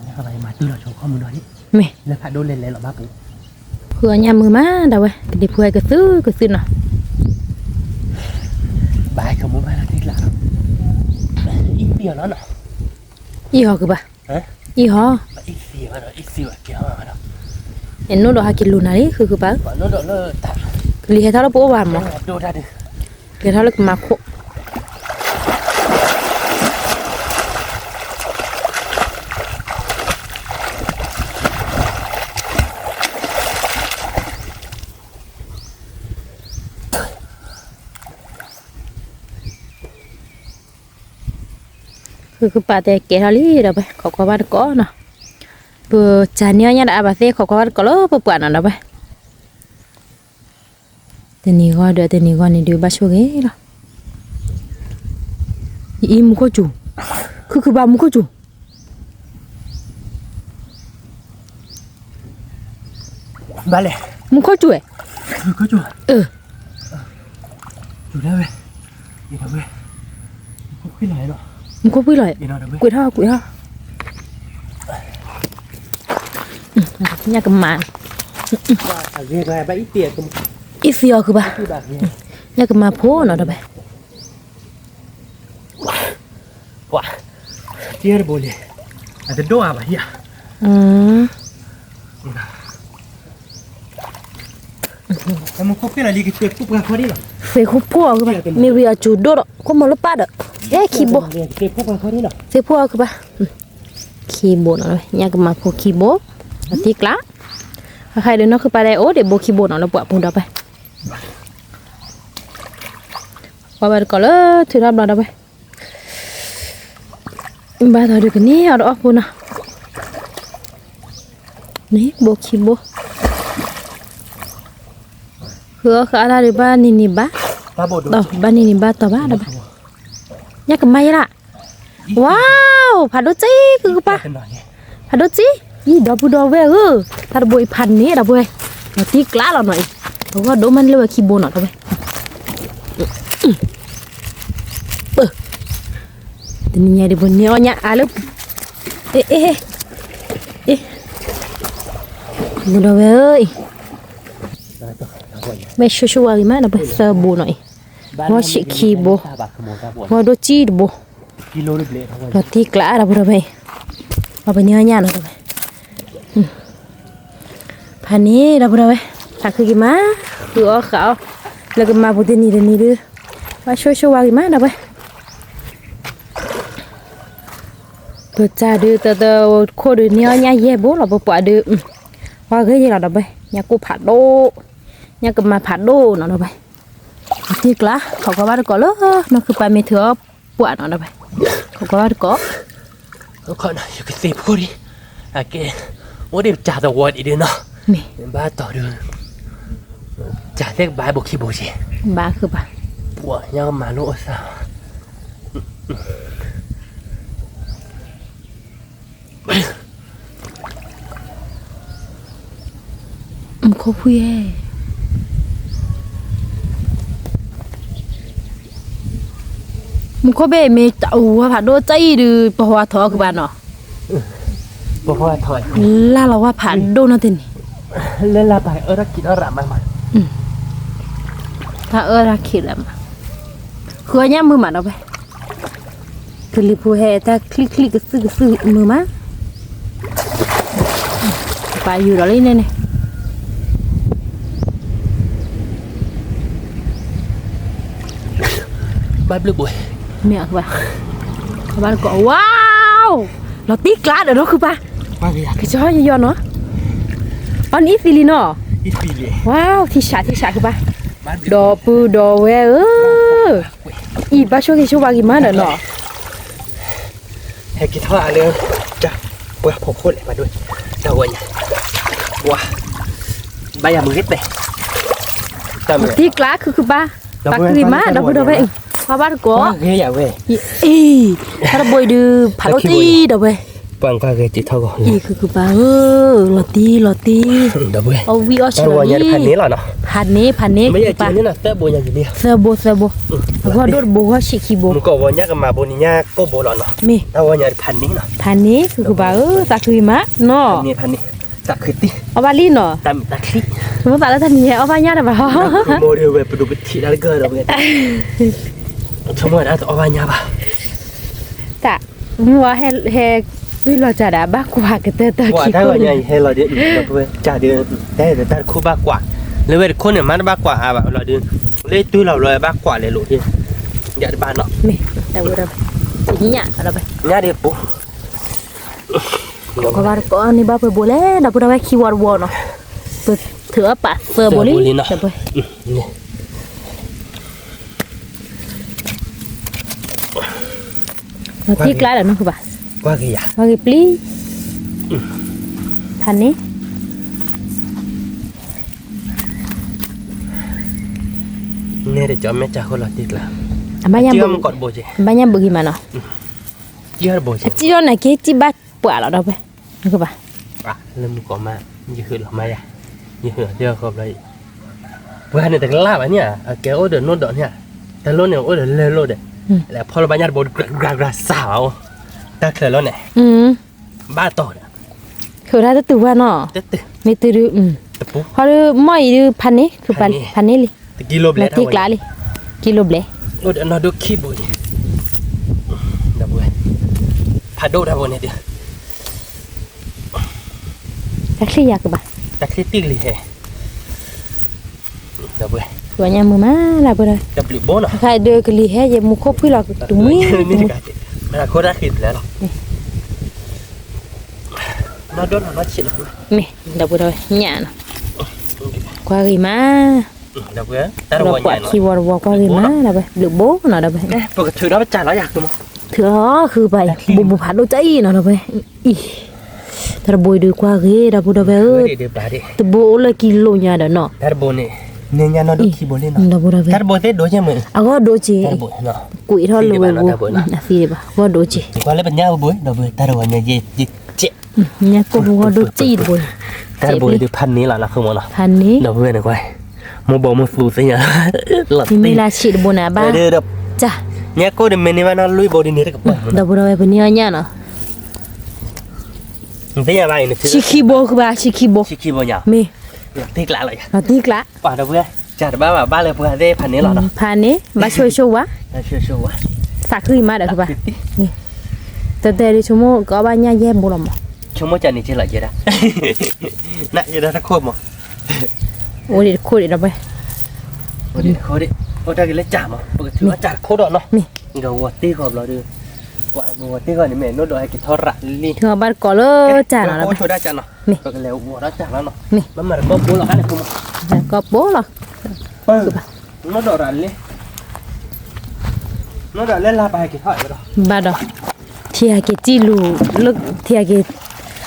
นี่อะไรมาตื้อเราโชว์ข้อมือหน่อยนี่ ไม่ แล้วพาโดนเล่นเลยหรอมาปุ๊ เพื่อย่ามือมาเดาไว้กระดิบเพื่อก็ซื้อเนาะ บายขโมยมาแล้วที่หลังอีเปียแล้วเนาะ อีหอคือปะ ฮะ อีหอ อีเสียมาเนาะอีเสียเกี่ยวมาเนาะ เห็นโน้ตดอกหากินลูนานี่คือปะ ก่อนโน้ตเลิศแต่ ลีให้เท่าเราโป๊ะหวานมั้ง ดูได้ดิ ลีเท่าเรามาโค คือปาแต่เกทาลีเดาไปเขาก็ว่าก็เนาะเปิดจานเนี้ยเนี่ยได้บาเซ่เขาก็ว่าก็เลยเปิดป่านเนาะไปแต่นี่ก็เดี๋ยวแต่นี่ก็นี่ดูบาช่วยเนาะอีมุก็จูคือบามุก็จู มาเลย มุก็จูก็จูดูได้เว้ยดูได้เว้ยก็ขึ้นไหนหรอ มุก็พูดเลย ดูได้เว้ย กุยเท่าเนี่ยกับมัน ว่าเรียกอะไรไปอีเปียกับ อีเสียวคือปะ คือแบบนี้ เนี่ยกับมาโพเนาะเดาไป ว้าเจียร์โบเลยอาจจะโดนอะไรเหี้ย แต่มันก็เป็นอะไรที่เปียกปุ๊บกันพอดีหรอ เฟคุพัวคือปะมีเรียจูโดดก็มอลปาดเอ๊ะคีโบ เปียกปุ๊บกันพอดีหรอ เฟพัวคือปะคีโบเนาะเนี่ยกับมาโพคีโบติกละใครเดินเนาะคือไปได้โอ้เดี๋ยวโบคีโบเนาะเราปวดปุ่นเดาไปว่าไปก่อนเลยถือรับเราเดาไปบ้าถอยดูกันนี่เอาดอกปุ่นนะนี่โบคีโบคืออะไรหรือบ้านนี่บ้า ตาบอดดู ต่อบ้านนี่บ้าต่อบ้าเดาไปเนี่ยกับไม่ละว้าวผัดโดจีคือปะผัดโดจียี่ดอกบุดอกเว้ยถ้าเราบวยพันนี้เราบวยเราตีกล้าเราหน่อยเราก็ดูมันเรียกว่าคีโบหน่อยเราไปแต่นี่ไงเดี๋ยวบนนี้เนี่ยลูกเอ๊ะบุดอกเว้ยไม่ชัวร์ๆมั้ยเราไปเสิร์ฟบุหน่อยว่าชิคีโบว่าโดจีโบ กิโลนึงเลยทั้งวัน เราตีกล้าเราบุดอกเว้ยเราไปเนี่ยเราไปพันนี้เราบุดอกเว้ยถ้าคือกี่มาคืออ๋อเขาแล้วก็มาบุตรนี่เดี๋ยวนี้ดูว่าชัวร์ๆมั้ยเราไปตัวจ่าดูตัวโคดูเนี่ยเย่โบเราไปปวดดูว่าคือยังเราไปเนี่ยกูผัดโดเนี่ยก็มาผัดโดเนาะเราไปตีกล้าเขาก็ว่าก็เลยนั่นคือไปไม่ถือปวดเนาะเราไปเขาก็ว่าก็ ทุกคนอยู่กับสีพูดดิโอเคว่าเดี๋ยวจ่าตัววันอีเดียเนาะ นี่ บ้าต่อดูจ่าเรียกบายบุคีบุชี บ้าคือบ้า ปวดยังมาโลสาว มันเขาพูดมันเขาเบะมีเอาผัดโดใจดูเพราะว่าท้อคือบ้านเนาะ บอกว่าถอย ล่าเราว่าผัดโดนั่นเอง เล่นละไปรักกินอร่ามากมา ถ้ารักคิดแล้วมาคืออันนี้มือหมาเอาไปคือรีพูเฮถ้าคลิกก็ซื้อมือมาไปอยู่แล้วนี่ บ้านบลูบอย เมียคือบ้านก็ว้าวเราตีกลาเดี๋ยวเราคือป่ะ บ้านเรียก คือชอบย้อนเนาะอันนี้ฟิลิโน อีฟีเล่ ว้าวที่ชาคือป่ะ บ้าน ดอปูดอเวอีบ้าช่วยกี่ชั่วโมงกี่มาเนาะ แฮกิท่าเลยจ้ะว่าผมพูดอะไรมาด้วยเจ้าวันเนี่ยว้าใบยามือริบเลยจำเลย ตีกลาคือป่ะปากคือมาดอปูดอเว qua bắt có ghê dạ về ý ta bồi đưa phải lót ti đâu vậy bằng qua ghê chị thôi rồi ý cứ bà lót ti đâu về ô vi ở tao qua nhà phần nế là nó phần nế bây giờ chị là tớ bố nhà gì đi sơ bố qua đốt bố qua xịt khí bố mình có vào nhà cái mà bố nhà có bố là nó mi tao qua nhà phần nế cứ bà ta cứ má nó phần nế tak khiti ở Bali nó tam tak khiti chúng ta đã thành nhà ở Bali nhà rồi bà mau dia về perlu beti dah lega dah begitu semua dah tak banyak bah tak mua he tuy là trà đã bác quả cái tơ tơ quả thay vậy hay là điện trả điện đây là ta khu bác quả lấy về con này mang bác quả à bảo là điện lấy tuy là loài bác quả để lộ đi dạ đi bàn nọ nè đâu đâu chỉ nhả ở đâu vậy nhá đi bố có ba có ni ba bố lẽ đâu đâu khi war nó thừa bát sơ bố đi đâu vậy nó tiếc lại là nó không bà qua cái gì qua cái pli thành ní nè để cho mẹ cha khô là tiếc là bao nhiêu bự còn bự gì bao nhiêu bự gì mà nó chưa bự gì chỉ này cái chỉ bát quả là đâu vậy không bà à lâm có mà như hư là mày à như hư chưa không đấy bữa này tao làm anh nhá cái ô đợt nốt đợt nhá tao luôn này ô đợt lên luôn đấy làพอเราบรรยากาศบนกระสาวตาเคยแล้วเนี่ยบ้าต่อเนี่ย คือถ้าจะตัวว่าเนาะ ตึ๊ด ไม่ตื่นพอดูไม่ดูพันนี้คือพันนี้เลย กิโลเบล ที่กลาเลยกิโลเบล โอ้เดี๋ยวน่าดูขี้บุยดับเบิ้ลพัดโดดับเบิ้ลเนี่ยเดียว แท็กซี่อยากกับบ้า ตะขี้ติ๊กเลยเฮ้ดับเบิ้ล ตัวนี้มือมาละบ่ได้ ดับลิบโบ้เนาะ ใครเดินกันลีแฮยังมุขบพี่หรอกตุ้ม นี่กันมันโคตรขี้แล้วหรอน่าโดนน่าชิลเลย นี่ดับบ่ได้หยาเนาะกว่ากี่มา ดับเบิ้ลแต่เรา เรา วัน กว่า ใหญ่ ขี้วอร์วอก็กี่มาละบ่หรือโบเนาะละบ่ ปกติถือเราไปจ่ายแล้วอยากดูมั้ง เถอะคือไปบุผัดโดใจเนาะละบ่อีถ้าบ่ดูกว่ากี่ดับบ่ได้เอ้ย เดี๋ยวปลาดิ ตะโบละกิโลหยาเด้อเนาะ แต่โบเนี่ยเนี่ยน่าดูขี้บุยเนาะ ดับบ่ได้ แต่โบเต้โดนยังมือ อ่ะก็โดจิ แต่โบเนาะ กุยทอดเลยบ่นะฟีบ่ก็โดจิ qua lấy bánh nhau bối đầu bơi ta rồi nhà gì chị เนี่ยก็บ่โดจิบ่ ta bơi đượcพันนี้là không mà nào พันนี้ đầu bơi này quay mua bò mua phù thế nhở lật มี tin ลาฉีดบ่นะบ้า đưa đập จ้ะ nhà cô đừng mình mà nó lui bò đi nè các bạn ดับบ่ได้บ่เนี่ยหยาเนาะ thế nhà này này ชิคิโบคือบ่ชิคิโบ chỉ khi bò nhở มี thích lạ lại มาติกละ quả đầu bơi chả ba lời bơi đâyพันนี้là nó พันนี้มาช่วยโชว์วะ chưa quá สักคือมาเด้อคือบ่นี่แต่ดิชั่วโมงก็ว่าหยาแย่บ่ล่ะหมอ chúng mới chả này chơi lại vậy đó nãy giờ đã khô mà โอ้ดิคุยได้บ่ ôi đi khô đi ôi ta cái lấy chả mà bữa thứ nó chả khô đoạn nó นี่ đầu quả tí gọt là đưa quả quả tí gọt này mẹ nó đòi cái thò rạ đi เธอบัดก็เลยจ้าเนาะ โอ้ช่วยได้จ้ะเนาะ นี่ ก็แล้ววัวได้จ้ะแล้วเนาะ นี่ มันมาก็ปูแล้วกันกู ก็โบล่ะ nó đỏ rắn lên nó đỏ lên là bài cái thoại rồi บาดเทียเกจิลูลึกเทียเก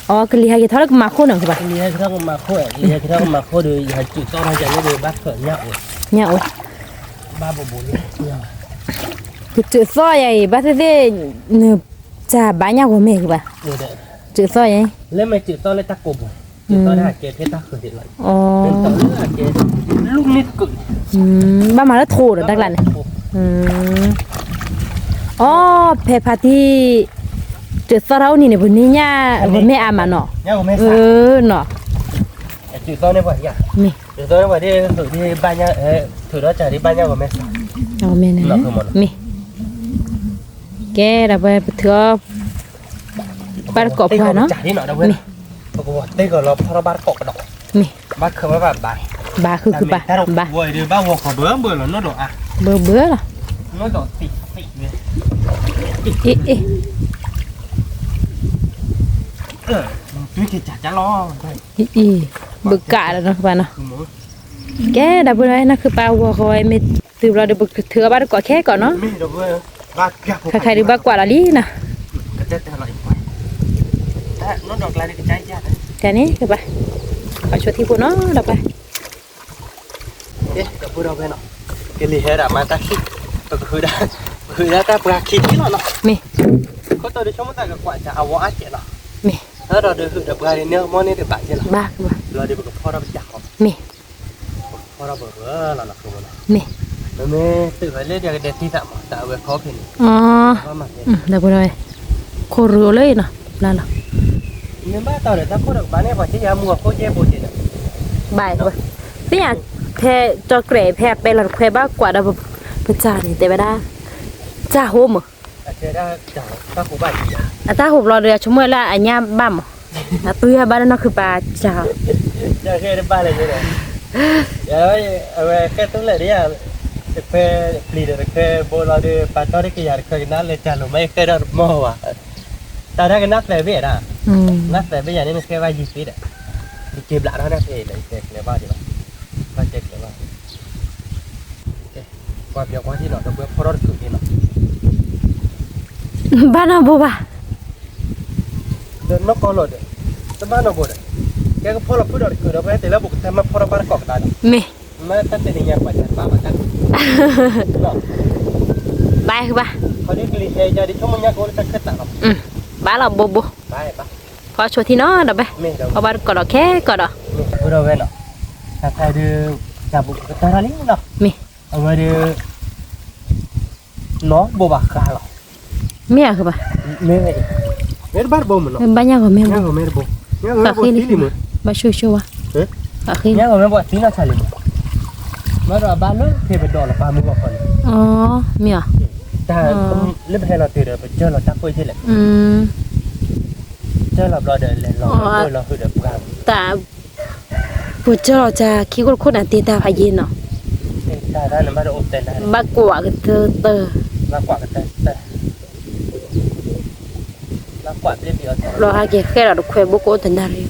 อ๋อคือลีฮาเกทอดมาโคเนาะคือบ่ lia cái thằng mà khô lia cái thằng mà khô được hai chữ to hai chữ nó được bát khởi nhạo เนี่ยโอ้ ba bộ bốn nhạo คือจืดซอยไอ้บาเตเนี่ยจ้าบ้านยาบ่แม่คือบ่ rồi đấy จืดซอยไอ้ lên mày chữ to lên tắc cổ bù chữ to là cái thế tắc khởi điện lại อ๋อ lên to là cái lúc nít cực บ้านมาแล้วโทรเด้อดักลันอ๋อเพพาที่จืดซอเรานี่เนี่ยบ่นี่ย่าบ่แม่อามาเนาะ nhạo mày เนาะ chữ to này vậy nhỉ นี่ chữ to này vậy đi thử đi ba nhá thử đó trả đi ba nhá của mày เอาแม่นะมีแกระไปเถือปลากบผ่าเนาะ trả đi nọ đâu quên bố tê gọi là thao bát cọc đỏ มี bát khởi với bạn bài บาคือบ่าบา buổi đi bao gồm cả bữa là nó đỏ à เบื่อล่ะ nó đỏ tịt tịt vậy อี tuy thì chả lo อีบึกกะแล้วเนาะป่าเนาะแกดับบ่ได้นะคือปลาวัวคอยไม่ตื่นเราเดี๋ยวเถือบ้านก่อแค่ก่อนเนาะ mình đâu quên bát gặp ใครๆดูบ้ากว่าละลี่นะ cái tết là lại nó đỏ lại cái trái chả แค่นี้คือบ่าเอาช่วยที่พุ่นเนาะดับไป đấy gặp bữa đâu quên nọ cái lì hết à mà taxi ก็คือได้แต่ปลาคิดนี่เนาะ มี เขาตัวเดียวชมแต่ก็กว่าจะเอาว่าเจ๋เนาะ มี แล้วเราเดือดเดือดปลาเนี่ยมอนี่เดือดปลาเจ๋เนาะ บ้าบ้า เราเดือดกับพ่อเราไปจับ มี พ่อเราบอกว่าเราหนักตัวนะ มี แล้วไม่ตื่นไปเล่นอย่างเด็ดที่สามแต่เอาไว้เขาเห็น อ๋อ ว่ามันเนี่ย เดี๋ยวบ่ได้โครัวเลยเนาะนั่นล่ะ เนี่ยบ้าตอนเด็กถ้าพูดถึงบ้านเนี่ยว่าจะยามัวโคเจ็บปวดเนี่ย บ่ายบ่เนี่ยแพ้จอเกรแพ้ไปหลังแพ้บ้ากว่าดาประจานี่แต่บ่ได้จ้าโหม อาจจะได้จากป้าผู้บ้าน อะตาหุบรอเรือชั่วโมงละอันยามบ้ามอะตุ้ยบ้านนั่นคือปลาจ้า จะเคยได้บ้านอะไรเนี่ยเดี๋ยวเอาไว้แค่ตั้งแต่เนี่ยเคยผลิตเคยโบราณเดือปลาทอดได้กี่อย่างเคยนัดเลยจ้าหรือไม่เคยได้หม้อว่ะแต่ถ้ากันนัดเลยเบี้ยนะ นักแต่ไม่อย่างนี้มันแค่ว่า20อ่ะมีเกมหลักแล้วนะเพลเลยเจ๊เลยว่าดีป่ะว่าเจ๊เลยว่าว่าเบียร์ว่าที่เราต้องเบื่อพอรถสุดที่เนาะ บ้านเราบ่บ่า เดินนกกอล์ดแต่บ้านเราบ่ได้แกก็พอเราพูดเราคือเราไปแต่ละบุกแต่มาพอเราบ้านกอกตาเนี่ย มี มาตั้งแต่เนี่ยปัจจัยป้าปัจจัยเนาะ ไปคือป่ะ เขาเรียกลิเฮjadi cuma nya kalau tak ketak บ้านเราบ่บ่ baik pak พอชัวที่นอนดอกไป me dah พอบ้านก็ดอกแค่ก็ดอก udah wena kata dia cabut ketara ni dah มี เอาdia no boba kala เมียคือป่ะ mer bar bom no บ้านยังก็เมีย nya mer bom nya mer bom sini mu มาช่วยวะ eh ปากขี้ nya mer bom sini salim mer abalo ke bedol pa mu kon อ๋อเมีย ta lebih hello tu dah betul lo tak koi je lah เจอเราเดินเลยเราคือเดือบกลาง แต่ผู้เจ้าจะคิดว่าคนอันตีตาพายินเนาะ ได้ได้นะมาดูอบเต็นได้ บ้ากว่าก็เตอ มากกว่ากันแต่มากกว่าเรียบเดียว เราหาเกี่ยแค่เราคุยบุกโอตันดารี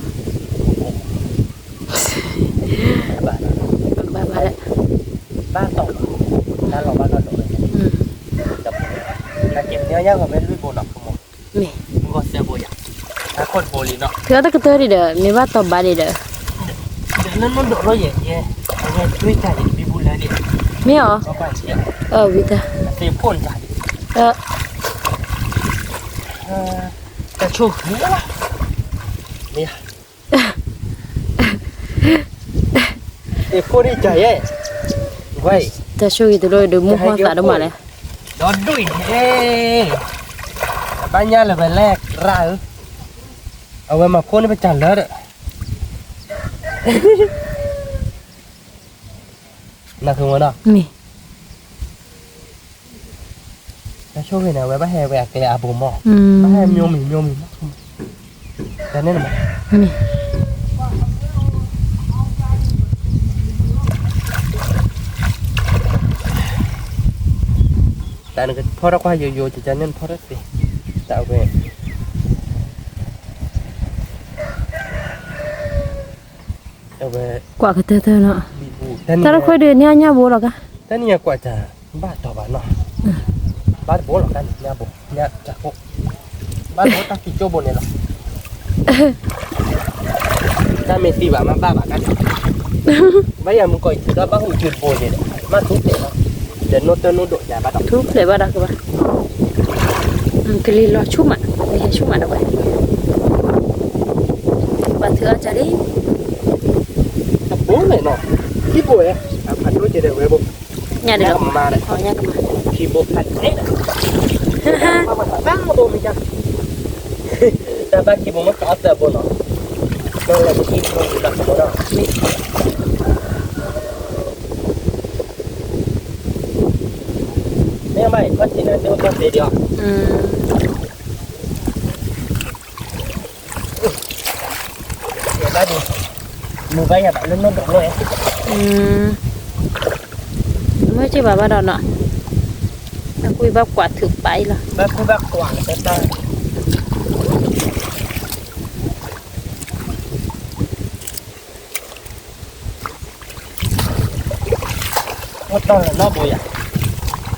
บ้าน บ้าบ้าแล้ว บ้านต่อบ้านเราบ้านเราเลยจับถ้าเก็บเนื้อย่างก็ไม่รู้โบนักขโมย มี มึงก็เสียโบยถ้าคนโบลีเนาะ เธอตะกเตอรีเด้อมีว่าต่อบาดีเด้อ นั่นมันโดดเลยเนี่ยช่วยจ่ายบีบุลเลยดิ มีเหรอ ก็ไปเสีย วิตา เสียพ่นจ่ายจะชูนี่ละนี่เอ้พ่นนี่ใจเอ้ไว้ จะช่วยตัวเลยดูมุขว่าสาดมาเลย โดนดุยเอ้บ้านย่าเลยไปแรกร่าเอาไว้มาพ่นให้ไปจันแล้วเด้อน่าคือมันอ่ะ มี แล้วช่วงนี้นะไว้บ้านแฮแวกเลยอาบูมอบ้านแฮมโยมแต่เนี่ยนะ มี แต่นึกพอรักว่าโยจะจะเน้นพอรักสิแต่เอาไปเอาไป กว่าก็เตอเนาะ บีบู ถ้าเราคุยเดือนเนี่ยบัวหรอกะ แต่นี่กว่าจะบ้านต่อบ้านเนาะบ้านโบหรอกกันเนี่ยโบเนี่ยจากพวกบ้านโบตั้งกี่โจบนเนี่ยหรอถ้าเมตีบ้ามาบ้ากันไม่อยากมึงก่อยแล้วบ้านหูจืดโบเนี่ยมาทุกเนาะเดี๋ยวโน้ตโน้ตโดดอย่าบ้าดอก ทุบเลยว่าดอกว่ากลีรอชุ่มอ่ะไม่ใช่ชุ่มอ่ะดอกไปว่าเธอจะได้ โบ้เลยเนาะที่โบยผัดด้วยจะได้เว้ยโบ nhà được mà đấy nhà được thì bộ thật đấy mà bác mà bộ mình chắc ta bác chỉ bộ mất có tờ bộ nó đó là cái gì không đặt bộ đó nếu mày phát triển là sẽ có thể được để ba đi mua váy nhà bạn lên nó đụng rồi mới chỉ bảo đó nọ ta quy bác quạt thực bãi là bác quả là ta ô tô là nó bùi à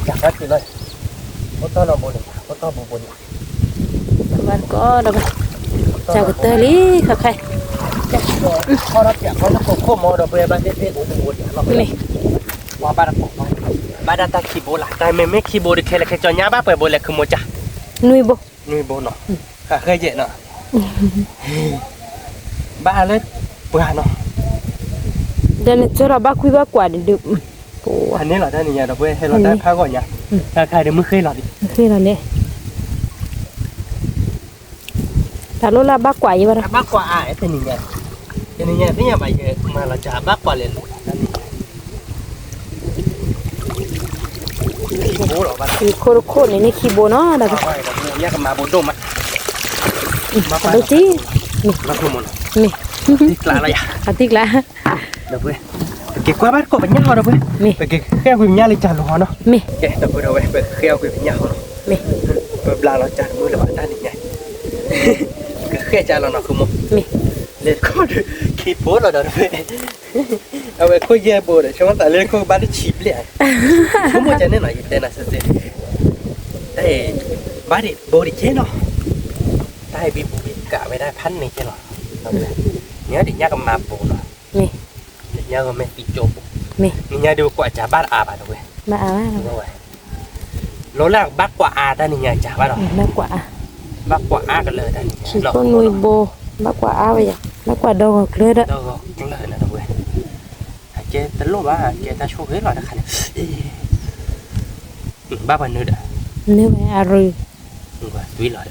chẳng có gì đây ô tô là bùi ô tô bùi bạn có đâu chào cái tơ lý khắc khay kho nó chả có nó khô mò đâu về ba tê bùi nó qua ba đặc บ้าดาตาคีโบล่ะแต่ไม่คีโบดิเคลเคจอนยาบ้าเปิดโบเลยคือโมจ่า นุยบ่ nuôi bố nó cả khơi dậy nó ba lên bữa nó เดี๋ยวนี้จะเราบ้าคุยบ้ากว่าเดี๋ยวโอ้ anh ấy là đây nhà đâu quê hay là đây phá gọi nhà cả khai để mới khơi lọt đi คือเราเนี่ยแต่รู้ละบ้ากว่าอยู่บ่ล่ะ bác quả ai thế này nhà thế nhà vậy mà là trả bác quả liền bố đó bác คือโคตรนี่คีโบเนาะดา bác quay là nhà cầm mà bố đôm á bác ดู quay สิ bác không muốn นี่ thích lạ là ya อาติกละ đâu quê cái qua bác có bánh nhau đâu quê Mi. cái kheo quỳ nhà lên trả lúa nó มี cái đâu quê kheo quỳ nhau nó มี bla nó trả mưa là bạn ta đi nhảy cái kheo trả nó không muốn มี lên có được khi bố là đó vậy à vậy khôi dê bố để cho nó tại lên khôi bán nó chìm liền không mua cho nên là tên là sao đây bán đi bố đi chế nó đây bị bố bị cả về đây phanh này chế nó nhớ đi nhắc mà bố nó มี nhớ mà mẹ bị trộm มี nhớ điều quả trả bát à bà rồi มาเอาว่า đúng rồi lỗ là bát quả à ta nhớ trả bát rồi มากกว่า bát quả à cái lời ta คือคนนุยโบมากกว่าเอาไปอย่างมากกว่าดองเลยเด้อ đâu rồi cái lời là đâu rồi chế tấn lô ba chế ta show hết rồi đã khăn ba phần nữa đã เนื้อแม่อารือ và tuy lợi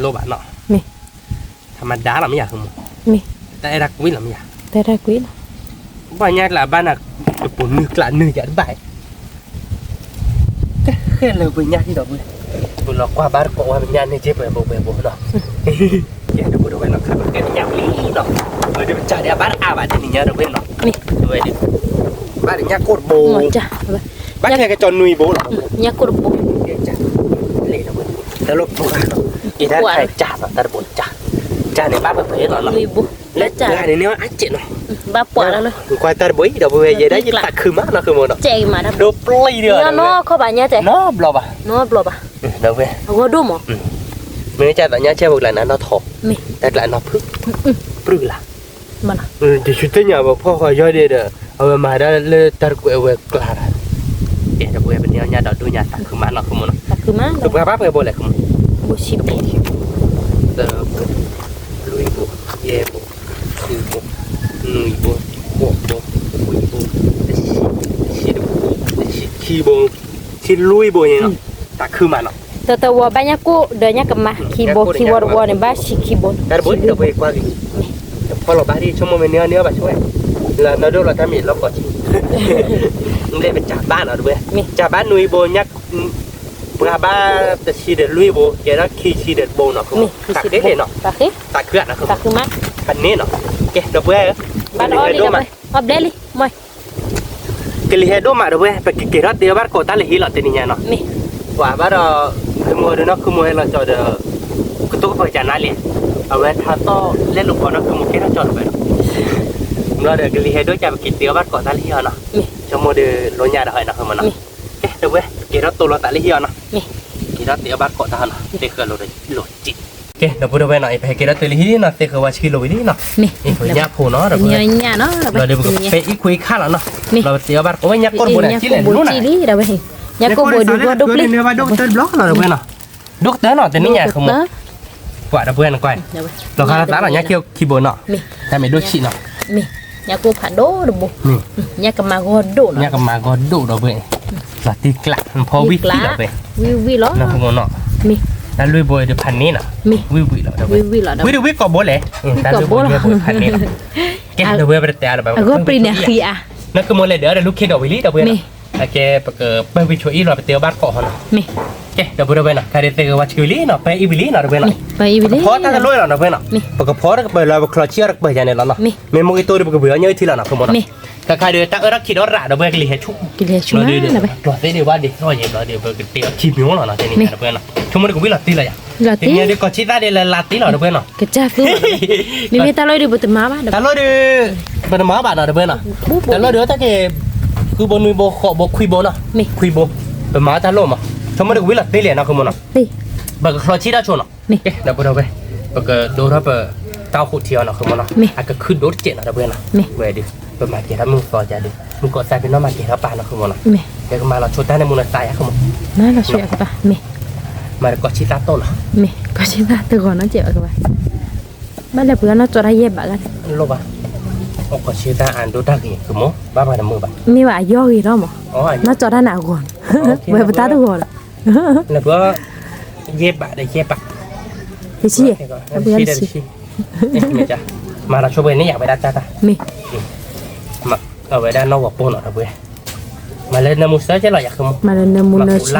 lô bạn nọ มี thằng mà đá làm gì không มี tại đặc quý làm gì แต่ได้กุ้ยนะ bao nhiêu là ban là bốn nước là nửa dẫn bài cái lời với nhau đi đâu vậy vừa lọt qua ba có qua bên nhau này chế về bố nọ cái đâu đâu bên nọ khác cái nhà lý nọ rồi đi trả đi bát à bạn thì nhớ đâu bên nọ มี rồi đi bát nhà cột หม bồ อนจ้ะ bát nghe cái tròn nuôi bố nọ ยากุรบุ lệ đâu bên ta lột bố nọอีนั่นใครจ่าแบบตาบนจ่าในบ้านแบบนี้หรอ นุยบุ เล็ดจ่าในนี้ว่าอัดเจ็ดหน่อย บ้าปวดแล้วเลย ควายตาบอยเดี๋ยวไปยัยได้ยินตักคือมั้งนะคือมัน เจ๋งมาดับ ดูปล้อยเดียว เนาะเขาบ้านเนี่ยเจ๋ง nó blo bà เนาะบลอบอ่ะ đâu về เอาก็ดูหมอ mình cha tại nhà chơi một lần nó thọ มี แต่lại nó phức phức là มันอ่ะ thì chúng tôi nhà bảoพ่อคอยย่อยเด้อเอามาได้เลยตากูเอาไว้กล้าเดี๋ยวกูเป็นเนี่ยดอกดูเนี่ยตักคือมันเนาะคือมัน แต่คือมัน คือป้าไปบ่เลยคือมัน บุชิบ เด้อลุยบ่เย่บ่คือบ่นุยบ่บ่บ่คุยบ่ชิดบ่ขี้บ่ขี้ลุยบ่เนี่ยเนาะตักคือมันเนาะ แต่ว่าบ้านเนี่ยกูเดินเนี่ยกับมาคีโบเนี่ยบ้านชิคีโบ แต่บ่เดี๋ยวไปกว่าดิพอเราบ้าดิชั่วโมงเนื้อบ่ช่วยแล้วเราดูเราทำอีกเราก็มึงเลยเป็นจ่าบ้านเอาด้วยจ่าบ้านนุยโบยักปลาบ้าแต่ชีเด็ดลุยโบแกนักขี่ชีเด็ดโบเนาะตักเด็ดเนาะ ตักสิ ตักเกลือนะคือ ตักคือมัน พันนี้เนาะแกเดี๋ยวเว้ย บ้านอ้อนี่ได้ไหมอัปเดตลิมวย แกลิเฮโดมาเดี๋ยวเว้ยไปเกลือเดี๋ยวบ้านโคตรเลยฮิลล์ตีนี่เนาะ มี ว่าบ้านเราคือมัวเนาะคือมัวเราจอดก็ต้องไปจานนั่นเลยเอาไว้ถ้าต่อเล่นลูกบอลเนาะคือมัวแค่เราจอดไปเนาะเราเดี๋ยวกลิเฮโดจะไปกินเดี๋ยวบ้านโคตรเลยฮิลล์เนาะ มี ชั่วโมงเดี๋ยวรถยาได้เนาะคือมันเนาะแกเดี๋ยวเว้ยเกลือตัวเราตัดเลยฮิลล์เนาะ มี kita tiap bar kota na teka lo lojit ke da pura bana ipa kita teli hi na teka wa kilo ini na มี ni punya pho no da เนี่ยเนี่ยเนาะ lo de pe ikui khala na lo tiap bar ko nya kor bona chile lu na จีลีเดี๋ยวไปเห็นเนี่ยก็บดูว่าดุกลิ ne ba dokter blok na bana dokter no te ni nya ko mo kwa da bana kwai เดี๋ยวไป lo khala ta na nya kio kibo no มี ta me do chi no มีเนี่ยกูผ่านโดดูบุ ni เนี่ยก็มาโกโด nya ka ma go do do be la ti klak pho wi ti da be วิววิล้อ na ko no มี ta lui boy de phan ni na มี wi wi lo da วิ be ววิล้อเดี๋ยว wi de wi ko bo le ta lui boy de phan ni ke de we ber te ala ba ก็ปริเนี่ยคืออ่ะ นั่นคือโมเลเดอร์เดี๋ยวลูกเคดเอาวิลี่เดี๋ยวเว้ย มี โอเคปกไปวิชัวอีเราไปเที่ยวบ้านเกาะนะ มี โอเคเดี๋ยวเว้ยนะใครเที่ยววัดชิวลี่เนาะไปอีวิลี่เนาะเดี๋ยวเว้ยนะ ไปอีวิลี พอตั้งแต่ลุยแล้วเนาะเว้ยนะปกพอตั้งแต่เราคลอเชียร์ไปยันเนี่ยแล้วเนาะเมมโมกิโต้เดี๋ยวปกเบื่อเยอะทีละเนาะคือหมดนะแต่ใครเดี๋ยวตั้งรักคิดว่าระเดี๋ยวเว้ยกลีเฮชุก กิเลสชุ่ม เราเดี๋ยว นะไป ตัวเดี๋ยวว่าเดี๋ยวรอเย็นเราเดี๋ยวเว้ยเตี๋ยวชิมิวเนาะเดี๋ยวนี้เดี๋ยวเว้ยนะชั่วโมงเดี๋ยวกูวิลาตีเลยอ่ะ ลา ที ตี นี้เดี๋ยวก็ชิดได้เดี๋ยวลาตีเนาะเดี๋ยวเว้ยนะ กระจาฟื้นนี่ไม่ตาลอยดูบุตรมาบ้าเดี๋ยว แต่เราเดี๋ยวเป็นหมาบ้านเนาะเดี๋ยวเว้ยนะแต่เราเดี๋ยวตั้งแต่คือบนมีโบขอบคุยโบเนาะ มี คุยโบเป็นหมาตาโลมาชั่วโมงเดี๋ยวกูวิลาตีเลยนะคือมันเนาะ ตี บักคลอชีได้ชนอ่ะ มี เอ๊ะเดี๋ยวไปบักดูรับเต้าขุดเทียวนะคือมันนะ มี อาจจะขึ้นรถเจ็ดนะเดี๋ยวนะ มี เวดิ เป็นมาเก็ตแล้วมึงต่อจะดิมึงกดใส่เป็นน้องมาเก็ตแล้วป่าเนาะคือมันเนาะ me เดี๋ยวก็มาเราชดได้ในมูลนิธิคือมัน na la che ka ba me มาก็ชิตาโต้เนาะ me ko chi ta tu ko na che ka ba ba le pu na to ra ye ba ga โลบะโอ้ก็ชิตาอ่านดูได้กี่คือมั้งบ้าไปน้ำมือป่ะ me ba yo gi ro mo อ๋อ na to ra na ko we ba ta tu ko la แล้วก็เย็บอะได้เย็บอะ ti chi ชีได้ชีไม่จ้ะมาเราช่วยนี่อยากไปด้านจ้าตา me มาเอาไว้ด้านนอกว่าปูนหน่อยเว้ยมาเล่นน้ำมุสเตอร์ใช่หรออยากคือมั้ง ma le na mu na che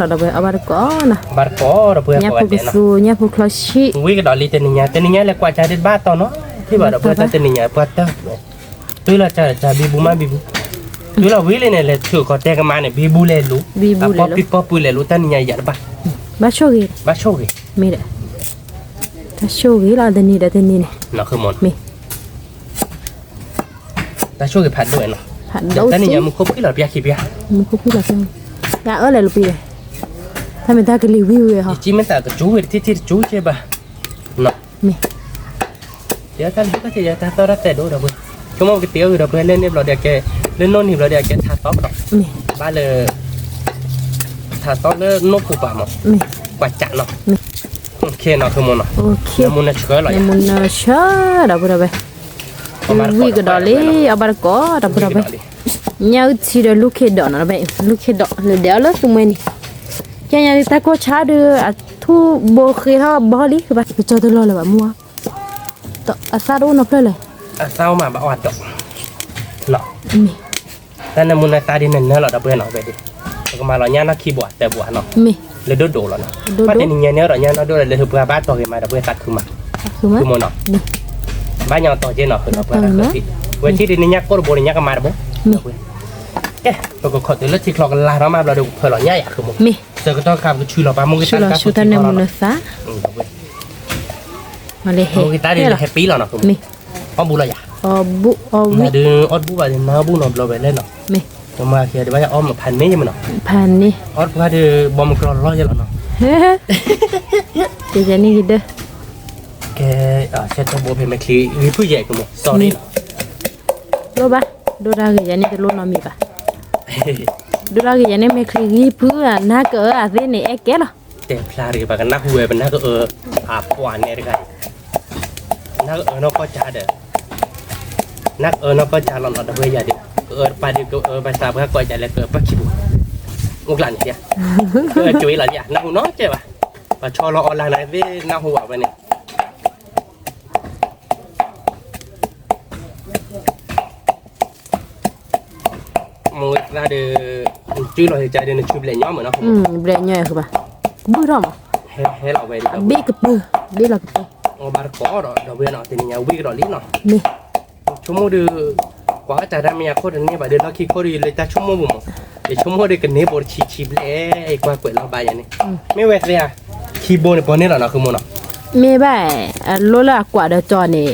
la da ba aba ko na บาร์โก้เราเพื่อน nya เขาไว้ pu เดี๋ยวนะ su nya pu klo shi วิ่งดอลลีเตนิญาเลยกว่าจะได้บ้าต่อเนาะที่ว่าเราเพื่อนเตนิญาเพื่อนเตอร์ตัวเราจะบีบูมาบีบูตัวเราวิ่งเลยเนี่ยถือก็แต่กันมาเนี่ยบีบูเลยรู้ป๊อปปี้ป๊อปปี้เลยรู้เตนิญาอยากบ้า ba cho gi บ้าโชว์ me da ta cho gi la de ni ne เนาะคือมัน me แต่โชว์กับผัดด้วยเนาะ ha แต่ do นี่ si ยังมึงคบกี่หลอดเบียร์ขี้เบียร์ mu ko pi la ken ya o le lu pi le ta me ta ke li wi wi ha จีมันแต่ก็จู้ที่จู้ใช่ป่ะเนาะ me เดี๋ยวท่านก็จะท่าต่อรักแต่ดูเราเว้ยชั่วโมงก๋วยเตี๋ยวเราเพื่อนเล่นเนี่ยเราเดี๋ยวแกเล่นโน่นนี่เราเดี๋ยวแกทาต๊อกเนาะ me บ้านเลยทาต๊อกเลยนกผูป่ามั้ง me กว่าจัดเนาะโอเคเนาะคือมันเนาะ okay น้ำมันเชื่อหรอ ne mun na sha da bu da ba wi ga da le abar ko da bu da ba nya ti de lu ke do na ba lu ke do le de la su me ni ya nya ta ko cha de a thu bo khi tha bo li ba cho to lo la ba mua to asa do no ple le เศร้ามาบ้าอดดอกเนาะ me แต่น้ำมันตาดินเนี่ยเราเพื่อนเนาะไปดิแล้วก็มาเราเนี่ยนักคีย์บอร์ดแต่บัวเนาะ me เลยโดดแล้วเนาะป้าแต่นี่เนี่ยเราเนี่ยเราโดดเลยถือเพื่อบ้านต่อกันมาเราเพื่อนตัดขึ้นมา su ma คือมันเนาะ me บ้านยังต่อเจเนาะคือเราเพื่อนตัดที่เวทีดินเนี่ยก็ระบบเนี่ยก็มาบ่แกเราก็ขอตัวเลือกที่คลองกันลาเรามาเราดูเพื่อนเราเนี่ยอยากคือมัน me เจอก็ต้องการก็ชื่อเราป้ามุกิตา su ta ne mun na sa ma le มุกิตาดิ he แฮปปี้แล้วเนาะคือ me ป้อมบุระยา o bu o มา wi ดูออดบุระดินาบุนเราไปเล่นเนาะ me จะมาเขียนว่าจะอ้อมพันเมย์มันเนาะ pan ni ออดบุระดิบอมกรอนร้อยเนาะ จะจะนี่กินเด้อ แกเช็ดตัวโบเพนมาคลีวิผู้ใหญ่กันหมดสอรี่ โลบะโดรากิจะนี่จะโลนอมีปะโดรากิจะนี่ไม่คลีกีพื้นน่าเกออาเซนี่เอ็กเกล แต่พลาดไปกันนักหวยเป็นนักอาบหวานเนี่ยกันนักนกก็จ่าเด้อนักนกก็จ่าหลอนหลอนเพื่อใหญ่เด้อไปดิภาษาเพื่อก่อยจ่าแล้วปักขี้บุงกหลันเนี่ยจุ้ยหลันเนี่ยนักหัวน้องเจ็บป่ะพอชอรอออนไลน์ไหนที่นักหัวไปเนี่ยมึงน่าเดือจุ้ยเราใจเดือชุบเลยย้อมเหมือนเนาะ เบรนย่อยคือปะบื้อรอม ให้เราไปดิ เบกปื้อเบกละปื้อ บาร์ก้อเราเวียนเนาะทีนี้วิ่งเราลิ้นเนาะ นี่ ชั่วโมงเดือกว่าจะได้มีโคตรนี้แบบเดือดเราคิดโคตรเลยแต่ชั่วโมงบุ๋มเดี๋ยวชั่วโมงเดือกันนี้บอลชีบเลยกว่าเปิดเราไปอย่างนี้ไม่เวทเลยอ่ะคีย์บอร์ดปนนี้เหรอเนาะคือมันเนาะ เมย์บ่โลละกว่าเดจอนี่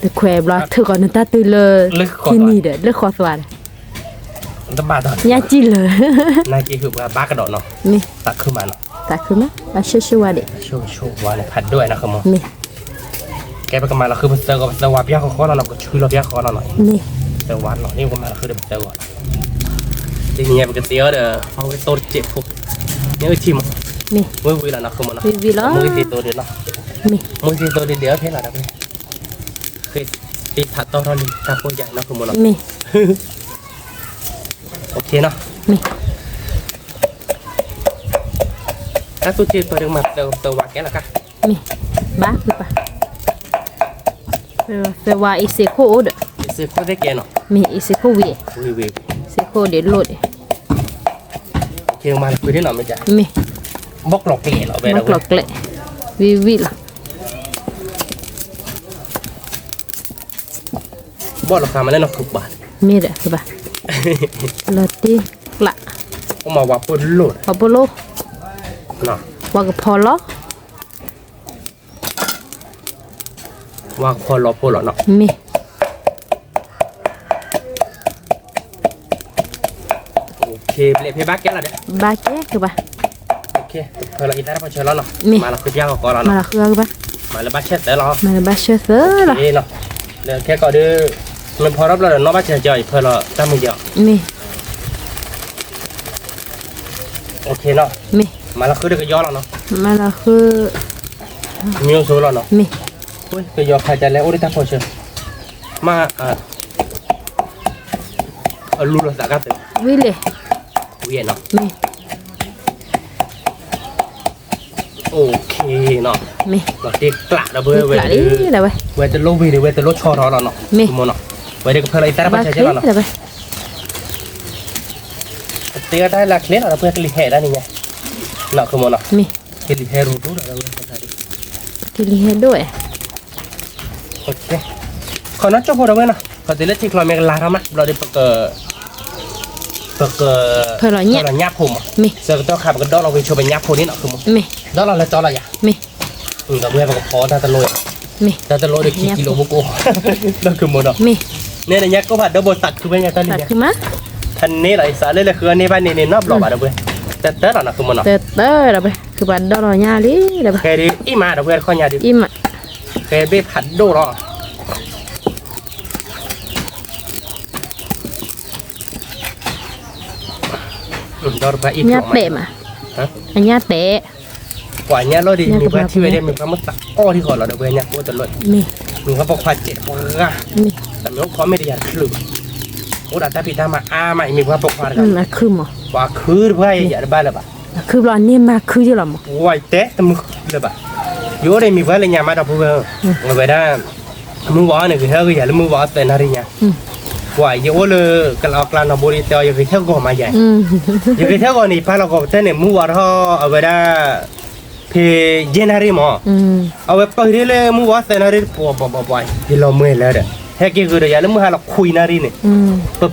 ตะแควบลาเธอก่อนตาตื่นเลยที่นี่เด้อเลือกขอสวัสดิ์ ตบาดอน ยาจีเลย นายกี่คือว่าบ้ากระโดดเนาะ นี่ ตักขึ้นมาเนาะ ตาคือมั้ยมาช่วยๆว่าเด้ ช่วยว่าเนี่ยผัดด้วยนะคือมัน นี่ แกไปกันมาเราคือเจอกับเจอว่าพี่เขาขอเราเราก็ช่วยเราพี่เขาเราหน่อย นี่ เจอวันเนาะนี่ก็มาเราคือเดี๋ยวเจอก่อนทีนี้เป็นกันเตี้ยเด้อเขาไปโตเจ็บพวกนี่คือทีม นี่ วิ่งแล้วนะคือมันเนาะ วิล้อ มือตีตัวเดียวเนาะ นี่ มือตีตัวเดียวเท่าไหร่นะพี่คือตีถัดตัวเราดิตาโคใหญ่นะคือมันเนาะ นี่ โอเคเนาะ นี่ ถ้าตัวเจี๊ยบตัวเดียวมาตัววักแกละกัน นี่บ้าคือปะเซว่าอีเซโคเด้อ ซื้อข้าวได้แกเนาะ มีอีเซโควี วิว เซโคเดี๋ยวโหลด เที่ยวมาคุยได้หน่อยไหมจ๊ะ มี บกหลอกเกลี่ยเราไป มา แล้ว กรอกเลยวิล่ะ บอหลอกมาแล้วเนาะทุกบาท มีเด้อคือปะลอตีละ ก็มาว่าปุ่นโหลด พอโปโล เนาะ ว่าก็พอล้อ ว่าพอรอปุ่นเนาะ มี โอเคเปลี่ยนเพย์บักแกละเด้อบ าแกคือปะ โอเคเธอเราอินเตอร์พอเชิญแล้วเนาะมาเราคือพี่เขาก่อนแล้ว มา เนาะ ละคือปะ มาแล้วบัตเช็ดแต่เรา มาละบาเชเซอร์ละ นี่เนาะเดี๋ยวแค่ก่อนดื้อ มันพอรับแล้วน้องบ้านจะจ่อยเพื่อเราตั้งมือเดียว มี โอเคเนาะ มี มาแล้วคือเด็กย่อแล้วเนาะ มาแล้วคือ มีโซ่แล้วเนาะ มี เฮ้ยก็ย่อใครจะแล้วโอ้ยตาพอเชื่อมาลูกเราสักกันเถอะ วิเลย เวียนเนาะ มี โอเคเนาะ มี เราเด็กกละระเบ้อ หลายดิเดี๋ยวไป เวทโลวีเวทโลชอรอเนาะ มี ทุกคนเนาะเวทก็เพื่ออะไรแต่ละ บ้า ประชาช เคน เนาะ เดี๋ยวไป เตี้ยได้ละเคล็ดเราเพื่อคลิกแห่ได้นี่ไงเนาะคือมันเนาะ มี คลิกแห่รู้รู้เราเพื่อใช้ กินเฮ็ดด้วย โอเคขอนัดจบพอเราเว้ยเนาะขอติดเล็กที่คลอยเมกลาทำมั้ยเราได้ประกเพื่อเราเนี่ย เราหยาบผมอ่ะ มี เสือก็ต้องขับกันดอกเราไปโชว์เป็นหยาบผมนี่เนาะคือมัน มี ดอกเราแล้วจอเราอย่า มี เราเพื่อมันก็พอตาตะโลย มี ตาตะโลยได้กี่กิโลบุกโอ้นั่นคือมันเนาะ มี เนี่ยในยักษ์ก็ผัดดับเบิลตัดคือเป็นยังไงตอนนี้ ตัด เนี่ย ขึ้นมา ทันนี้ไรสารเลยคืออันนี้บ้านนี่นอบหลอกอ่ะเด้อเพื่อนแต่เราเนาะคือมันเนาะ เติร์เดี๋ยวไปคือบ้านดอกเราเนี่ยดิเดี๋ยวไป แค่ดิอีมาเด้อเพื่อนข้อยาดิ อิ่มอ่ะ แค่ไปผัดโดรอดอกไปอีก เนี่ยเตะมา ฮะ อันเนี่ยเตะ กว่านี้เราดีมีเพื่อนที่ไม่ได้มีความมั่นใจอ้อที่ก่อนเราเด้อเพื่อนเนี่ยกูจะลด มี มีเขาบอกควาเจ็ดว่า มี แต่ไม่รู้เขาไม่ได้อยากคลืบโอ้ดัตตาปีตามาอาไม่มีความปกควากัน มาคือมั้ง ว่าคือเพื่อนอยากได้บ้านเลยปะ คือร้านนี้มาคือที่เรามั้ง ไว้เตะแต่มึงเลยปะโยได้มีเพื่อนเลยเนี่ยมาดับเพื่อนเอาไปได้มึงว่าเนี่ยคือเท่ากับอย่างมึงว่าแต่นารีเนี่ยว่าเยอะเลยกันเอากลางนบริเตยอย่างเท่าก็มาใหญ่อย่างเท่าก็นี่พาเราก็แต่เนี่ยมึงว่าเขาเอาไปได้เพเจนารีมั้งเอาไปไปเรื่อยๆมึงว่าแต่นารีปัวที่เราเมื่อยแล้วเด้อแค่กี่คือเดี๋ยวมึงหาเราคุยนารีเนี่ยปึ๊บ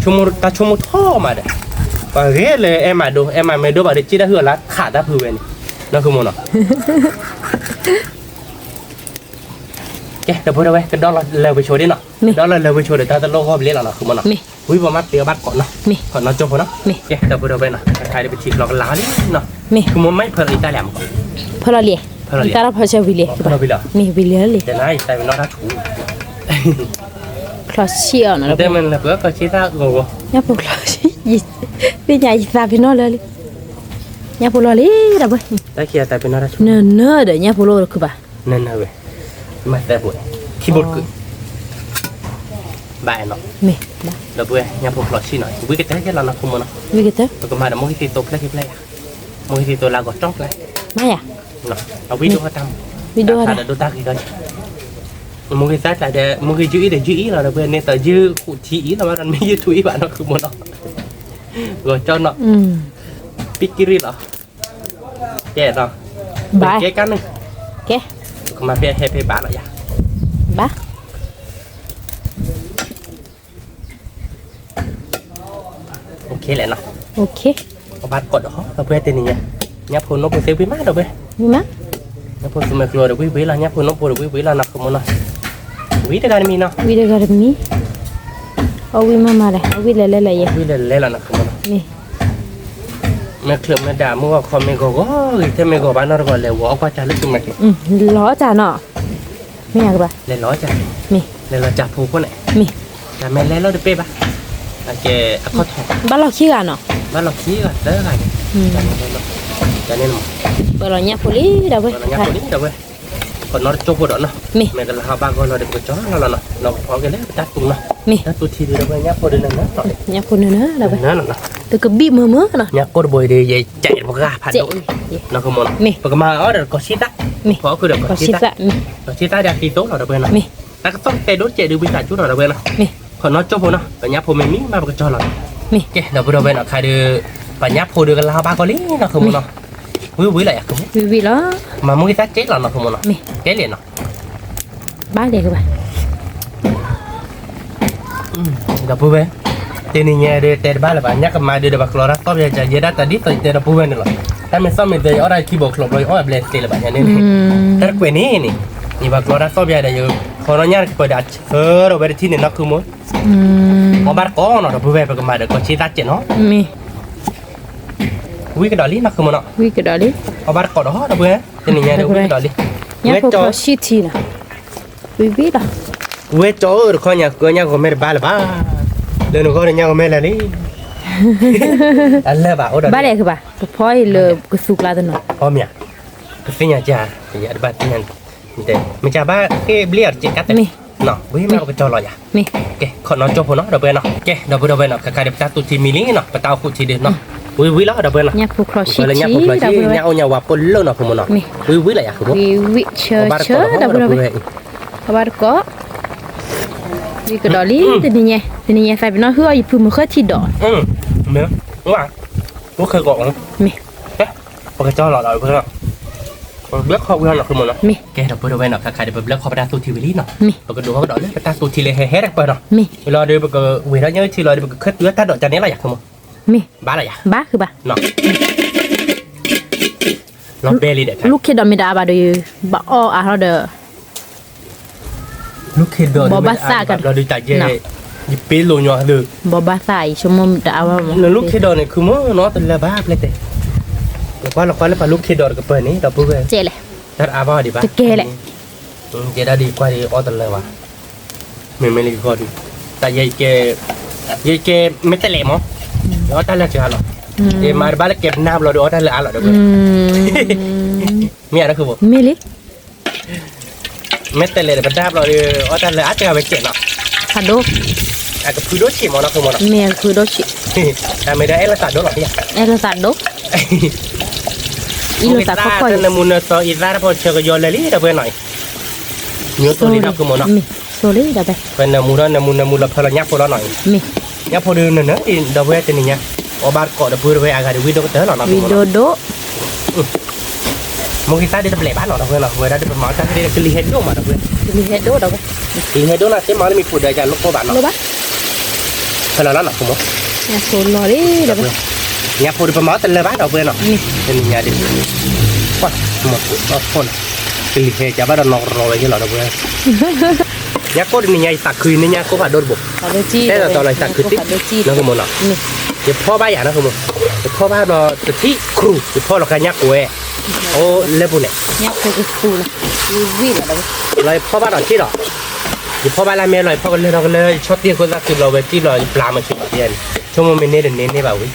ชั่วโมงตาชั่วโมงท่อมาเด้อไปเรื่อยเลยเอ็มมาไม่ดูบ่ได้จีได้เหือละขาดได้เพื่อนนั่นคือมันเนาะแกเดี๋ยวพูดเอาไว้กันดอลเราไปโชว์ดิเนาะดอลเราไปโชว์เดี๋ยวตาโลกเขาไปเล่นเราคือมันเนาะอุ้ยประมาณเตียวบัดก่อนเนาะก่อนนอนจบพอเนาะแกเดี๋ยวพูดเอาไว้เนาะใครได้ไปทีเรากันล้าดิเนาะคือมันไม่เพลินตาแหลมก่อน พอเราเลี้ยการเราพอจะวิเล่มีวิเล่เลย แต่นายแต่เป็นนอทัชชู คลาสเชียนะเรา แต่มันเพื่อก็คิดว่าโง่ เนี่ยพวกเรายี่พี่ใหญ่ตาพี่น้องเลยเนี่ยพวกเราเลยเราไป แต่เคียแต่เป็นนอทัชชู เนื้อเดี๋ยวเนี่ยพวกเราคือบ่า นั่นนะเว้ยมาแต่บุญคีย์บอร์ดคือบ่ายเนาะ มี เราเบื่อเนี่ยพวกเราชี้หน่อยวิ่งกันแต่เราเนาะคุณมันเนาะ วิกเตอร์ แล้วก็มาเดี๋ยวมองที่ตัวเพลย์มองที่ตัวลาก็จ้องเลย ไม่อะ เนาะเอาวิดีโอทำ วิดีโอ ada dua kali kan mungkin saya ada mungkin jui lah ada ben ta jui ti lah baran me tu i bạn nó cứ muốn nó rồi cho nó pikirin lah kệ nó bye kệ kan nih oke mà phải happy bạn lah ya ba ok lại nó ok có bạn cột đó là về tên này nhá phun nó cũng sẽ bị mát đâu về mi má nhá phun tụi mình rồi được quý là nhá phun nó phun được quý là nặc không muốn nó quý đây là mi nó vi đây là mi ô vi mama đây ô vi lele lele quý là nặc không muốn nó mi mẹ khởi mẹ đã mua con mẹ gò thì mẹ gò bán nó gọi là gò qua trả lấy tụi mẹ ló trà nọ mi à bà lấy ló trả mi lấy ló trả phù con này mi trả mẹ lấy ló được bê ba à kệ có thọ bắt lò khí à nọ bắt lò khí rồi tới rồi cho nên bắt lò nhát poli đâu vậy nó nhát poli đâu vậy còn nó chốt vào đó nó mi mẹ là hai ba con nó được có chó nó có cái đấy tát cùng nó mi tát tụt thì đâu vậy nhát poli nữa nó nhát poli nữa đâu vậy nó từ cái bị mơ mơ nè nhát cột bồi để vậy chạy một gà phản đối nó không muốn mi và mà ở đây có xí tát có cứ được có xí tát mi có xí tát ra tí tốt rồi đâu vậy mi ta có cái đốt chạy được bị cả chút rồi đâu vậy mi còn nó chốt vào nó và nhát poli mí mà cho là mi cái đâu vậy nó khai được và nhát poli được là ba con lý nó không muốn nó quý lại không vì đó mà muốn cái xác chết là nó không muốn nó mi cái liền nó bá đây các bạn gặp vui vẻ tên này nghe để tên ba là bạn nhắc mà đưa được bạc lót top giờ giờ đã tadi tôi tên là vui vẻ nữa ta mình xong mình tới ở đây khi bọc lót rồi ở bên tên là bạn nhà nên ta quên nèนี่bạc lót top giờ đây giờ còn nó nhắc cái đặt rồi vềที่นี่nó cứ muốn có bát có nó vui vẻ và mà được có chi ta chuyện nó mi quý cái đó lý nó không muốn nó vì cái đó đi có bát có đó đâu vui tên này nghe được quý cái đó lý nhá cô có city nè vì biết đó quê chỗ được coi nhà cửa nhà của mẹ ba là ba lên nó coi nhà của mẹ là đi anh là bảo đó บ้านไหนคือป่ะพ่อยเลยก็สุกลาตัวเนาะ ôm nhà cái phi nhà cha thì nhà ba nhà để mình cha ba cái bia chỉ cắt đấy nó với mà cái cho lòi à มี cái con nó cho phụ nó đâu bên nó cái đâu bên nó cái ta tụt thì mì nó phải tao phụ thì được nó với đó đâu bên nó ยาผูกครอชิ là nhà phụ là chứ nhà ông nhà vợ con lớn nó không nó với lại à không วิวิเชอร์เชอร์ดับเบิลเบิลขบารก็วิกดอลี่ตัวนี้ไงใส่ไปน้อยเฮืออยู่พื้นมือเคยที่ดอก nữa đúng không có khơi gọn không มี โอเคจ้าหล่อๆเพื่อนเลือกข้าวเพื่อนหรอคือมันเนาะ มี แกเราเปิดเอาไว้เนาะใครๆเดี๋ยวเลือกข้าวประดาตูทีวีเนาะ มี เราก็ดูเขาก็ดอกเลยประดาตูทีเลยเฮ้ๆได้เปิดเนาะ มี เวลาเดี๋ยวก็เวลาเยอะทีเราเดี๋ยวก็ขึ้นเยอะตาดอกจานนี้อะไรอยากคือมัน มี บ้าอะไรอยาก บ้าคือบ้า เนาะเราเบลีเด็ด ลูกเคดอมไม่ได้บาดูบ้าอ้ออะเราเด้อ ลูกเคดอนเราดูจ่ายเย่ยิบปีโลเนาะดู บ่บ้าใส่ชั่วโมงดาว แล้วลูกเคดอนเนี่ยคือมันเนาะแต่ละบ้าเลยแต่เราก็แล้วพอลูกเคดอนก็เปิดนี้เราพูดเลย เจ๊เลย ถ้าอาบ้าดีป่ะ จะเกแหละ เจได้ดีกว่าดีออตเลยวะไม่รีก็ดีแต่ยัยเกไม่แต่เละมั้งแล้วแต่ละเจ้าหรอเดี๋ยวมาบ้านเก็บน้ำเราดูแต่ละอะไรเดี๋ยวมีอะไรคือบ่ มีลิ ไม่แต่เละแต่น้ำเราดูแต่ละอาจจะไปเก็บเนาะ คาโด อาจจะคือโดชิมั้งนะคือมั้ง เมียคือโดชิ แต่ไม่ได้เอลสัตว์ด้วยหรอกพี่ เอลซาโดอีโลซาก็ค่อย แต่มุนตัวอีซ่าพอเชื่อก็ยอมเลยเดี๋ยวไปหน่อยเนื้อตัวนี้นะคือมั้งเนาะ มีโซลี่เดี๋ยวไป เป็นมุนเราพอเรายักพอเราหน่อย มี ยักพอดูเนื้อเดี๋ยวไปตัวนี้เนี่ยอบาร์ก็เดี๋ยวพูดไปอากาศวิดีโอก็เจอหรอกนะ วิโดโด mungkin kita di tempat lepas orang orang orang di permata kita kelihat dong mana pun มีเฮดโดเดี๋ยวไป kelihat dong nanti malam ikut aja lu kau bantu โลบ้า kalau lah nak semua ยาโซลอรี่เดี๋ยวไป nyap di permata lepas orang orang มี ini nyari wah semua phone kelihat siapa dan nok roh aja lah orang nyap kau ini nyai sakui ini nyap kau ada buk คาโดจี แต่ตอนเราสักคือที่นั่นคือมันเนาะ มี เดี๋ยวพ่อบ้านอย่างนั้นคือมันเดี๋ยวพ่อบ้านเราที่ครูเดี๋ยวพ่อเราแค่ยักกูเอโอ้เล็บเนี่ย ยาโคกุสูนะวิวิเดี๋ยวไป เลยพ่อบ้านเราที่หรอเดี๋ยวพ่อบ้านเราเมียเราพ่อก็เลยเราก็เลยชอบเตี้ยคนละคือเราไปที่เราปลามาชิมเตี้ยนช่วงมันเน้นเน้นแบบวิ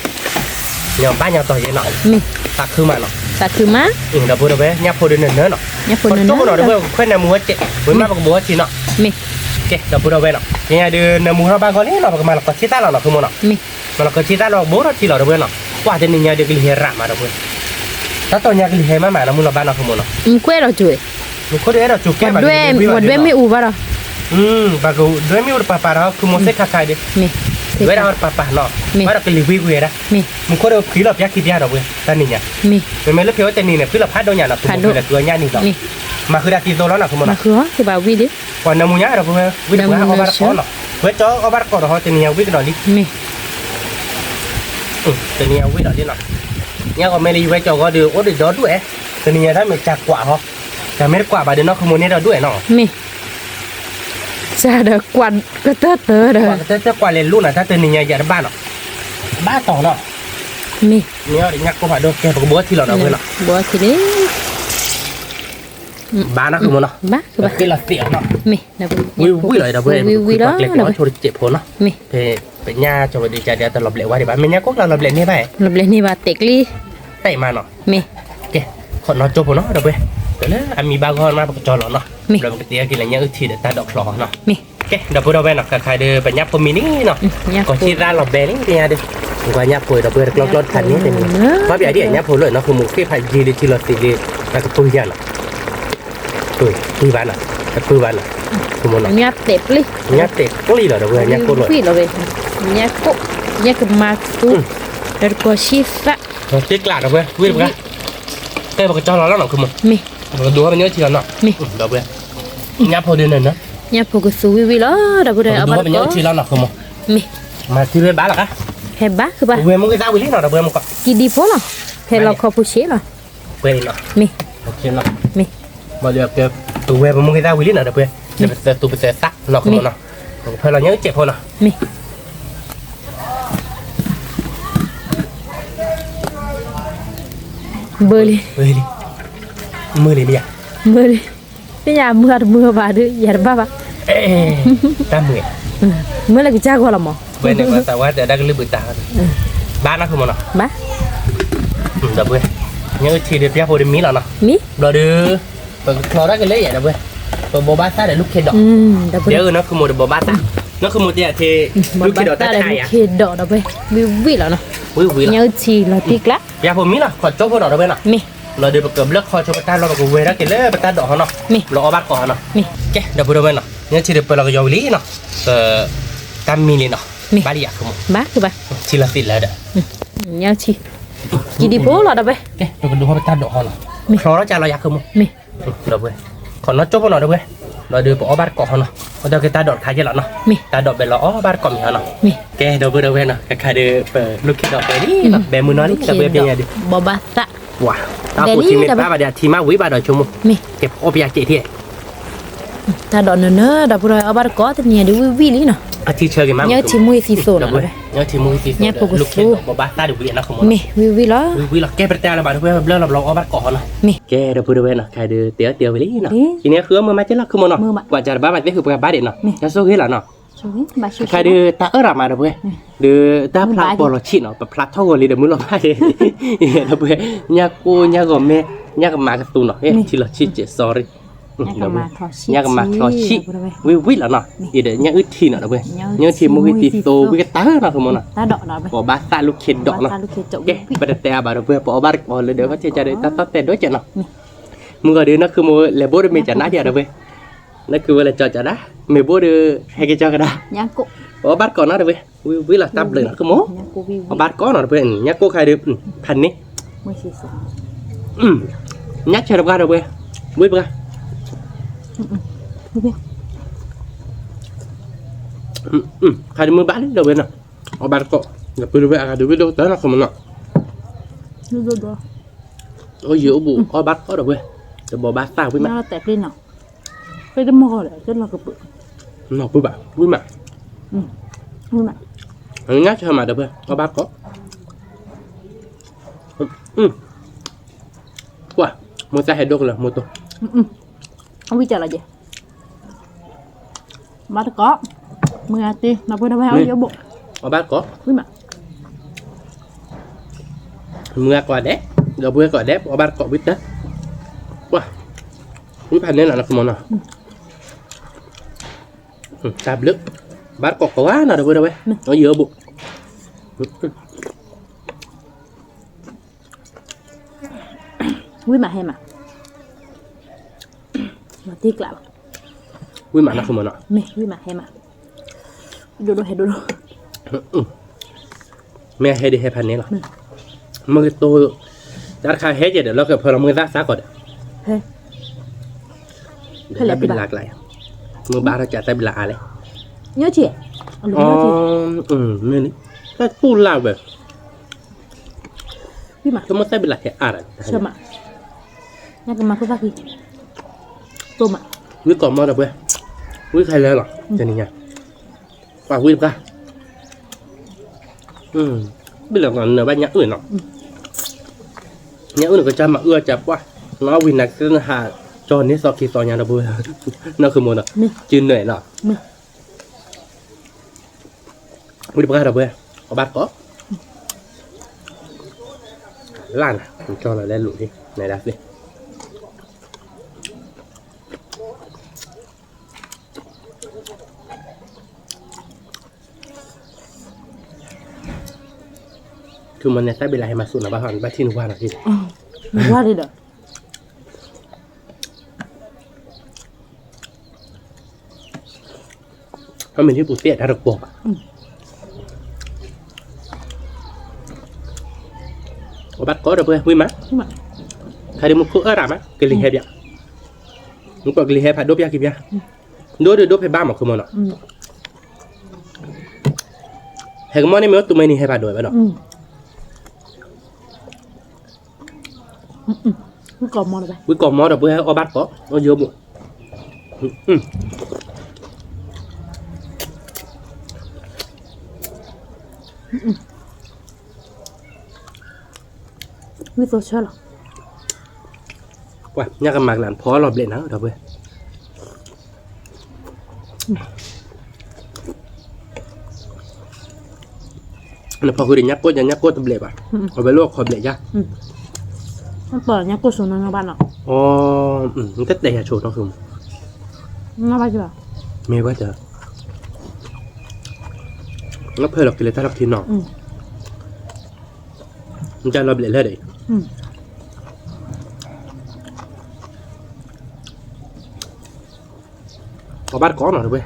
เนี่ยบ้านยังต่อเยอะหน่อย มี ตักคือมาเนาะ สัตว์คือม้า เราพูดเอาไว้เนี่ยพูดเดินเนื้อเนาะ ยาคนนั้น ต้องเราเดี๋ยวเพื่อนในมือเจ๊เหมือนมาบอกบัวชีเนาะ มี โอเคเราพูดเอาไว้เนาะยังไงเดินในมือเราบ้านคนนี้เราประมาณเราก็ชี้ตาเราเนาะคือมันเนาะ มี มันก็ชี้ตาเราบัวเราที่เราเดินเนาะว่าจะนี่ยังเดี๋ยวกิเลสระมาเราเพื่อนถ้าตอนยังกิเลสมาเรามือเราบ้านเราคือมันเนาะ มีกล้วยเราจุ๋ย มันก็เดี๋ยวเราจุกแก้ วันด้วยไม่อูบ้าหรอบ างคนด้วยมีอุปปาเราคือมันเซ็กขายดิ มี เวลาเราปะเนาะว่าเราเป็นรีวิวเวนะ มี มันก็เดี๋ยวพี่เราอยากคิดยาเราเว้ยตอนนี้เนี่ย มี เป็นไม่เลือกเพียวแต่นี่เนี่ยพี่เราพัดโดนยาเราคือมันคือตัวยานี่เนาะ มี มาคือดาตีโตแล้วนะคือมัน มาคือคือบ่าวิดิ ก่อนน้ำมันยาเราเพื่อวิ่งไปเอาบาร์ก่อนเนาะเว้ยจ้าเอาบาร์ก่อนเราจะเนี่ยวิ่งหน่อยดิ มี จะเนี่ยวิ่งหน่อยดิเนาะเนี่ยก็ไม่ได้เว้ยจ้าก็เดี๋ยวโอ้เดี๋ยวด้วยจะเนี่ยถ้าไม่จักกว่าเหรอจะไม่กว่าบาเดี๋ยวเนาะขโมยเนี่ยเราด้วยเนาะ มีจะเด็กกวนก็เตอเด้อ ถ้ากว่าเรียนรู้นะถ้าจะเนี่ยอย่าบ้านเนาะบ้านต่อเนาะ มี เนี่ยเดี๋ยวยักก็ผ่าโดนแกบอกบัวที่เราเนาะเว้ยเนาะ บัวทีนี้ บ้านนะคือมันเนาะ บ้าคือบ่า คือเราเสียเนาะ มีนะบุ วิเลยนะเว้ย วิแล้ว เล็กน้อยโชว์เจ็บหัวเนาะ มี เป็นญาจะไปดีใจเดี๋ยวตลบเหลวว่าดีบ้างไม่ญาก็เราหลบเหลวนี่ไป ลบเลยนี่ว่าเต็กลี่ เตะมาเนาะ มี โอเคคนนอนจบหัวเนาะเดี๋ยวไปเดี๋ยวนะมีบางคนมาประจอหรอเนาะเราไปเตี้ยกินอะไรเงี้ยทีเดี๋ยวตาดอกหล่อเนาะ มี โอเคเดี๋ยวพูดเอาไปเนาะใครเดี๋ยวไปยับพมินี่เนาะ เนี่ย ก่อนที่ร้านหลบเบลนี่เดี๋ยวเดี๋ยวก็ยับพูดเดี๋ยวไปรถคันนี้เดี๋ยวเพราะแบบนี้ยับพูดเลยเนาะคือมุกที่ผ่านยีดีที่เราตีดีแล้วก็ตุ้ยยันเนาะตุ้ยบ้านเนาะตุ้ยบ้านเนาะคือมันเนาะ เนี่ยเต็กลี่ ยับเตะก็ลีเหรอเดี๋ยวยับพูดเลย วิเราเว้ยเนี่ยก็เนี่ยก็มาตู้แล้วก็ชีสะ เราเจ๊กลาดเดี๋ยวไปวิ่งไปกันเต้บอกจอเราแล้วเนาะคือมัน มี เราดูว่ามันเยอะทีละเนาะ มี เดี๋ยวไปยับพูดเดินเนาะ เนี่ยพวกสูวิแล้วเดี๋ยวบ่ได้เอา ดู บั ว่ามันเย ก็ อะทีละเนาะคือมัน มี มาที่เรือบ้านหรอคะ เฮ็ดบ้าคือบ่า เวมึงก็จะวิ่งเนาะเดี๋ยวเวมึงก็ กี่ดีพอเนาะเฮ็ดเราคอผู้เชี่ยเนาะ เวเนาะ มี โอเคเนาะ มี มาเดี๋ยวเดี๋ยวตัวเวมึงก็จะวิ่งเนาะเดี๋ยวเวเดี๋ยวตัวไปเสียซักเนาะคือมันเนาะเพื่อเราเยอะเจ็บพอเนาะ มีเบอร์เลย เฮ้ยมือเลยเนี่ย เมื่อนี่ยาเมื่อบ่าดื้อยาบ้าบ่า ta mười mới là cái cha gọi là mỏ bên này có tao quá để đang cái lưỡi bự ta ba nó không mà nó ba đập bữa nhớ chỉ được ra hồi đi mí là nó mí rồi đưa nó đó cái lấy vậy đập bữa rồi bò bát ta để lúc khi đỏ nhớ nó không một được bò bát ta nó không một thì lúc khi đỏ ta thay à khi đỏ đập bữa vì là nó vì nhớ chỉ là tiếc lắm ra hồi mí là còn chốt hồi đỏ đập bữa nào mí rồi đưa bậc cầm lớp kho cho ta lo bậc về đó cái lấy bậc ta đỏ nó lo bát cỏ nó cái đập bữa đập bữa nào nhớ chỉ được bậc là cái dầu lý nó tam mili nó ba đi à không ba cứ ba chỉ là tỷ lệ đấy nhớ chỉ đi bố là đập bữa cái rồi còn đưa bậc ta đỏ nó kho nó cha lo giặc không mí đập bữa còn nó chốt vào nó đập bữa rồi đưa bỏ bát cỏ nó còn cái ta đỏ thay cho nó ta đỏ về lõ bát cỏ nó cái đập bữa nó cái đưa lúc khi đỏ về đi bé muốn nói đi đập bữa bên nhà đi bò bát tạ wow tao cũng chỉ biết ba bà đẹp thì má quý bà đòi chung mì cái ốp ya chị thiệt ta đón nữa đập rồi ở bát có thì nhà đi vui lý nè thì chơi cái má nhớ chỉ mui xì xồ nè nhớ chỉ mui xì xồ lúc khi đỏ bà ta được liền nó không muốn mì vui đó vui là cái bát ta là bà được lên làm lò bát cỏ nó mì cái đập bữa nó cái đưa tiêu về lý nó chỉ nhớ khứa mưa mai chết là không muốn nó quả chả ba bà biếtคือbà điện nó cái số cái là nó cái đưa ta ở làm mà đập bữa đưa ta plak bỏ lọ chị nó plak thâu rồi để muốn làm hay đập bữa nhà gồm mẹ nhà cái má cái tù nó chỉ là chị sorry nhà cái má thọ chị vi là nó thì để nhà ướt thì nó đập nhà thì mua cái tì tô với cái tá nó không muốn ta đọ nó bỏ bát ta lúc khi đọ nó cái bà đặt tè bà đập bỏ bát bỏ lên để có thể cho đấy ta tắt tè đối chả nó mua cái nóคือmua là bố mình chả nát gì đập nóคือlà cho chả đá mình bố đưa hay cái cho cái đá nhá cụ bỏ bát còn nó được với là tậpเลยnó cứ mố bỏ bát có nó được nhắc cô khai được thành ní nhắc cho được ra được biết không khai được mới bán được bên nào bỏ bát có gặp được về được biết đâu tới nó không nó ôi dữ bụ bỏ bát có được về bỏ bát tao với mẹ nó tẹp lên nào cái đâm mò lại rất là cực bự nó với bạn với mẹ vui mà nhắc cho mà được không bác có wow một xe hết đôi là một tổ không biết chờ là gì bác có 10 tiền nó vừa đâu hay vô bụng bác có vui mà 10 quả đẹp rồi vừa quả đẹp bác có biết đấy wow cái phần này là nó không nào sạp nước bát có quá nào được vừa đâu nó dừa bụng vui mà hay mà tiếc lắm vui mà nó không mà nọ mẹ vui mà hay mà đồ hay đồ mẹ hay đi hay phần này là mà cái tôi đã khai hết rồi để nó cái phần mới ra xác rồi hay là bị lạc lại mưa ba nó trả tay bị lạc lại nhớ chị nên cái tu lao về vui mà cái mất tay bị lạc cái à sao mà nhắc cái mà có gì tôm mà quý còn mơ được về quý khai lên rồi cho nên nha và quý ra bây giờ còn nửa ba nhã ủi nó nhã ủi nó có cha mà ưa chạp quá nó vì nãy cái hà cho nên sau khi tòa nhà nó bơi nó không muốn được chuyên nể nó quý ra được bơi có bát có lan cho là lên lụi đi này đặt điคือมันเนี่ยใช้เวลาให้มาสุดนะบ้านบ้านที่นุ่งว่านะพี่ว่าเลยเด้อเพราะมันที่ปูเตี้ยถ้าเราปอกbắt có được vui má khai đi một cỗ ở rạp á cái lì hẹp vậy muốn có cái lì hẹp phải đốt ya kịp ya đốt phải ba mà không mà nó hay cái món này mới tụi mình hay phải đổi vào đó cuối còn món được với ở bát có nó vô bụng với tôi chơi rồi wow nhắc cái mặt làm phó lọp lên nó rồi แล้วพอคือยักษ์ก้นยักษ์ก้นตะเบลบอ่ะเอาไปลวกคอเบลยะ มันเปิดเนี้ยกูสูงในบ้านหรอ อ๋อมันก็แต่โชว์ต้องคือ น่าไปจ้ะ ไม่ว่าจะแล้วเพื่อเรากินเลยถ้าเรากินเนาะมันจะเราเบลเลยดิเอาบ้านก้อนหน่อยเว้ย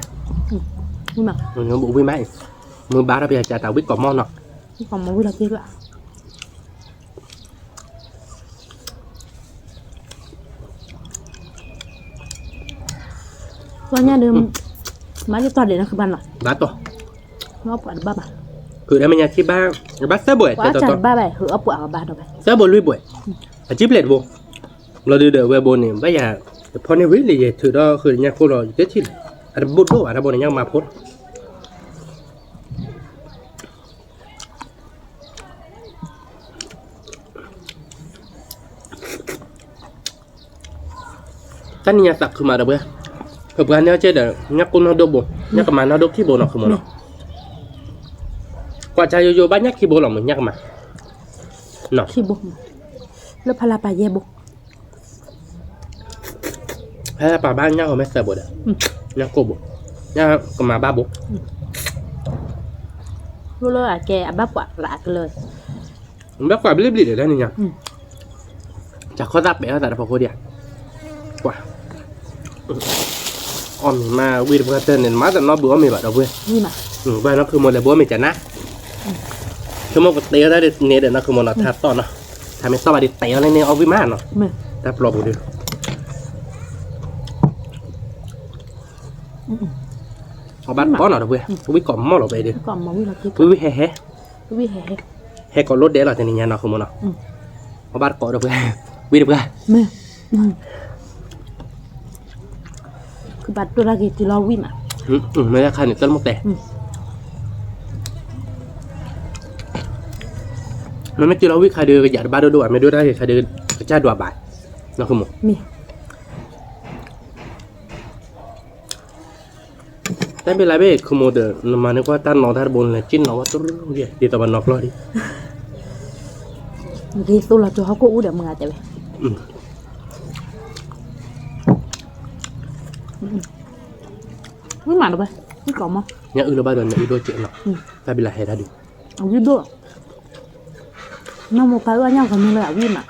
นี่มา มือบุ้ยไหมมือบ้านเราไปจ่ายแต่วิกกอมอนเนาะ ที่ของมาวิลาเจ๊ละวันนี้เดิมมาที่ตอนเด็กนะคือบ้านหรอ บ้านต่อ เอาปวดบ้าบ่ะ คือได้มาจากที่บ้านบ้านเสื้อบ่อย ว่าจัดบ้าไปคือเอาปวดเอาบ้าไป เสื้อบ่อยลุยบ่อยอาชีพเล็ดบ่เราดูเดี๋ยวเว็บบนนี่ไม่อยากพอในวิเลยถือว่าคือเนี่ยพวกเราเยอะที่อันบุตรอันบนเนี่ยมาพ้นท่านนี่สักคือมาเด้อเว้ยเพื่อนเนี่ยเจ๊เด้อเนี่ยคุณเอาดบบ่เนี่ยก็มาเอาดบที่บ่เนาะคือมันเนาะกว่าจะโยบ้านเนี่ยที่บ่หรอกมันเนี่ยก็มาเนาะ ขี้บุกแล้วพลาปลาเย่บุก แพ้ปลาบ้านเนี่ยเขาไม่เสิร์ฟบ่เด้อเนี่ยกบบ่เนี่ยก็มาบ้าบ่ รู้เลยอ่ะแกบ้าปวดละกันเลย มันแบบกว่ารีบๆเดี๋ยวได้นี่เนี่ยจากข้อตับไปแล้วแต่พอโคเดียกว่าอ้อมมาวีดเพื่อนเต้นเนี่ยมาแต่นอกบัวมีแบบเราเว้ย นี่มา บ้านเราคือโมเดลบัวมีจันนะคือมันก็เตะได้เนี่ยเดี๋ยวนะคือมันเราทับต่อเนาะทำให้สบายดีเตะอะไรเนี่ยเอาวิมานเนาะ เมื่อ แต่ปลอบดูเอาบ้านก้อนเนาะเว้ยวิก่อมหม้อเราไปดิ ก่อนมาวิลาเจ๊ วิแห่ วิแห่ แห่ก่อนรถเดี๋ยวเราจะเนี่ยเนาะคือมันเนาะเอาบ้านก้อนเราไปวิเพื่อ เมื่อคือบัตรตัวละกี่ที่เราวิ่งอ่ะ ไม่ได้คันเนี่ยต้นมะแต่มันไม่เจอเราวิใครเดินอยากบ้านด้วยไม่ด้วยได้ใครเดินกระจายดัวบ่ายเนาะคือมัน มี แต่เป็นไรเบ้คือโมเดลมานึกว่าตั้งนอทาร์บนเลยจิ้นนอว่าตุ้งเดียดีตะวันนอกรอดิ บางทีตัวเราตัวเขาก็อู้เดี๋ยวมึงอาจจะไปไม่หมาหรอไปไม่กล่อมมั้ง เนี่ยเราบ้านเนี่ยด้วยเจ๋งเนาะแต่เป็นไรเฮดาดิ เอาวิ่งด้วยน้ำมันไปว่าย่างกันมึงเลยอ่ะวิ่งอ่ะ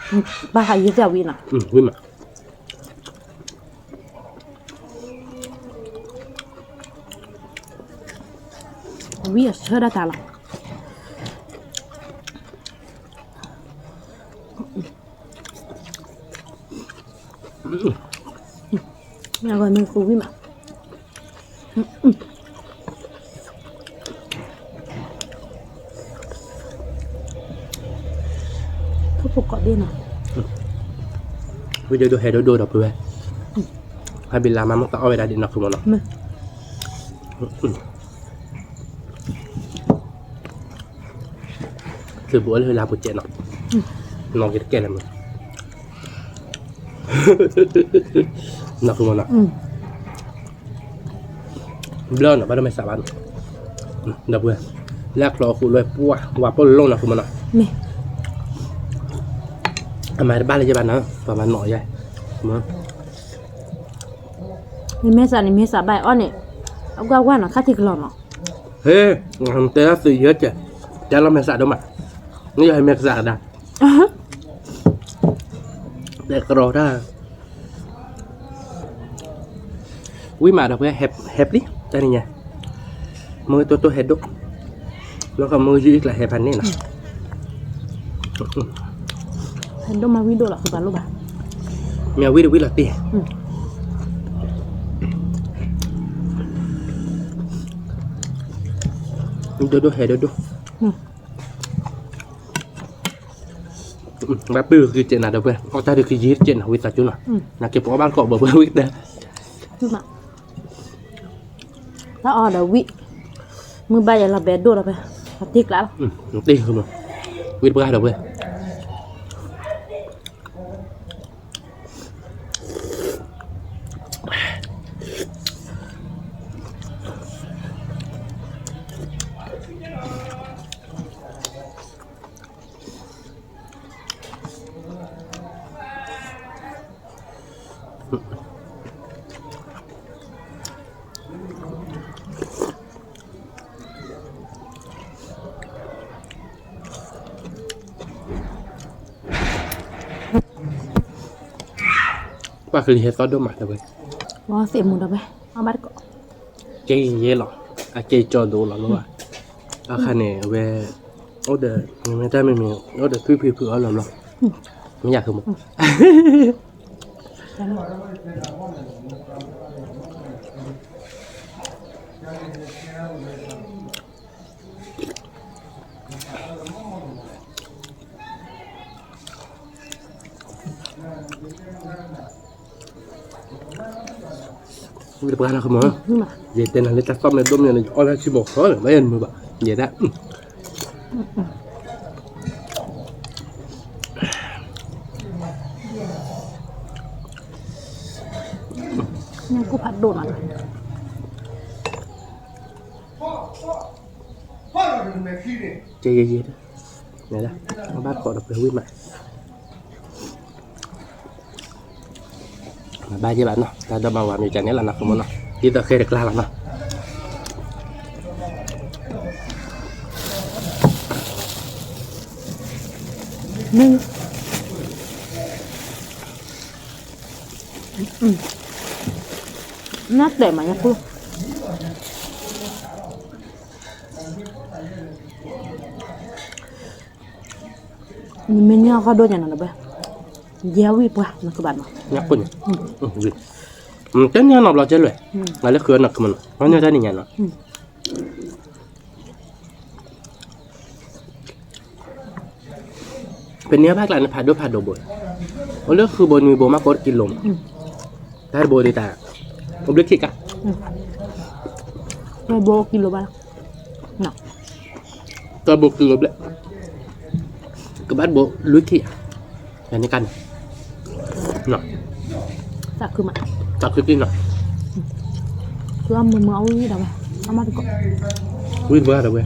บ้าใครยิ่งจะวิ่งอ่ะ วิ่งมา วิ่งเชื่อได้ตาละเนี่ยก่อนมึงกูวิ่งอ่ะเขาปกติเนาะ วิดีโอดูเฮดดูดับด้วยให้บินลามามันต้องเอาเวลาดินนักคือมันเนาะคือบัวเลยเวลาปุจเจเนาะน้องกินแก่แล้วมึงนักคือมันเนาะเบลล์เนาะบ้านไม่สาบานดับด้วยแลกรอคุณเลยปัวว่าป้นลงนักคือมันเนาะ นี่ ทำไมบ้านเลยจะบ้านเนาะประมาณหน่อยใหญ่มั้ง นี่แม่สานี่แม่สาใบอ้อนเนี่ยเอากว่าน่ะค่าที่กลอนเนาะ เฮ้ยทำเตะสื่อเยอะจ้ะจะเราไม่สะดวกมั้ยนี่ให้ไม่สะดวกแต่ก็รอได้วิมาดับเพื่อแฮปดิจะนี่ไงมือตัวเฮดดุแล้วก็มือยืดละแฮพันนี่นะ เห็นดมาวิดีโอหรอคือบ้านลูกบ้าน เมียวิละตีดูเฮดดูแบบปื้อคือเจนนะเดี๋ยวเพื่อนเอาใจเดี๋ยวคือยืดเจนวิสัยจุน่ะนักเก็บของบ้านเกาะเบอร์วิเด้อ คือมาถ้าอ๋อเดี๋ยววิมือใบอย่าเราแบดดูเราไปติกแล้ว ตีคือมันวิเบอร์เดี๋ยวเพื่อน ว่าคือเฮ็ดก็ด้วยมาเลย ว่าเสียหมูได้ไหมเอาบัดก็ เจ๊เย่หรออะเจ๊จอดูหรอรู้ว่าอาคาเน่เวโอเดอร์ไม่ได้ไม่มีโอเดอร์พี่พี่เผื่อหรอไม่อยากคือมึง Udah pernah aku mau. Jadi tenang letak sama domnya nih. Orang sih mau soal, lain mau bah. Jadi dah. นี่กูผัดโดนอ่ะ Chơi gì đó. Này đó. Nó bát cọ đập cái huyết mà. Ba với bạn nó, ta đã bao làm gì chẳng nhẽ là nó không muốn nó. Chỉ ta khê được la là nó. นึ่งน่าแต่มาเนี่ยกูMình có đôi nhà nào đâu bé, gieo vịt quá, nó các bạn mà. Nhắc quên. Vịt. Cái nhà nào là chơi rồi. Là lấy khứa nặc mình. Nó như thế này nhà nó. เป็นเนื้อภาคกลางผัดด้วยผัดโดบนผมเลือกคือบนมีโบมากกว่ากินลมถ้าโบนี่แต่ผมเลือกคิกอะ Rồi bố kilo bao? Nào. ตัวโบคือลบเลยกับบ้านโบลุยคิกอย่างนี้กันหน่อย Dạ cứ mà. จับคือกินหน่อย Cứ ăn mừng máu như đâu mà. Ăn mắt có. วิ่งเบอร์อะไรเว้ย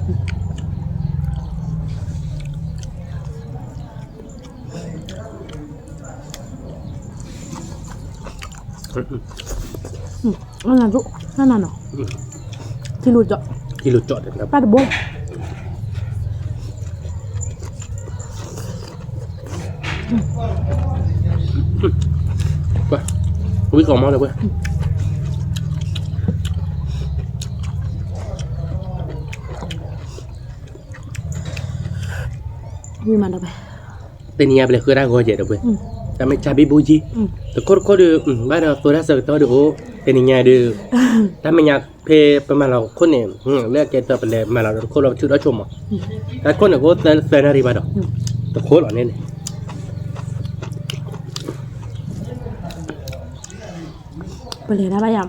Nó là rượu, nó là nó. Thì lùi chọn. ที่หลุดจอดเลยครับ Ba được bố. ไปวิ่งออกมาเลยเว้ย Vui mà đâu bé. เป็นเนี้ยไปเลยคือได้ก็เจ็ดเว้ยแต่ไม่จับบิบูจีแต่ก็ดูบ้านเราตัวนั้นสักตัวดูเป็นเนี้ยดูถ้าไม่อยากเพย์ประมาณเราคนเนี่ยเลือกเกตตัวไปเลยมาเราคนเราชื่อเราชมอ่ะแต่คนเนี่ยก็เซนารีบ้านเราแต่โคตรอ่อนเนี่ย Boleh dah bayam.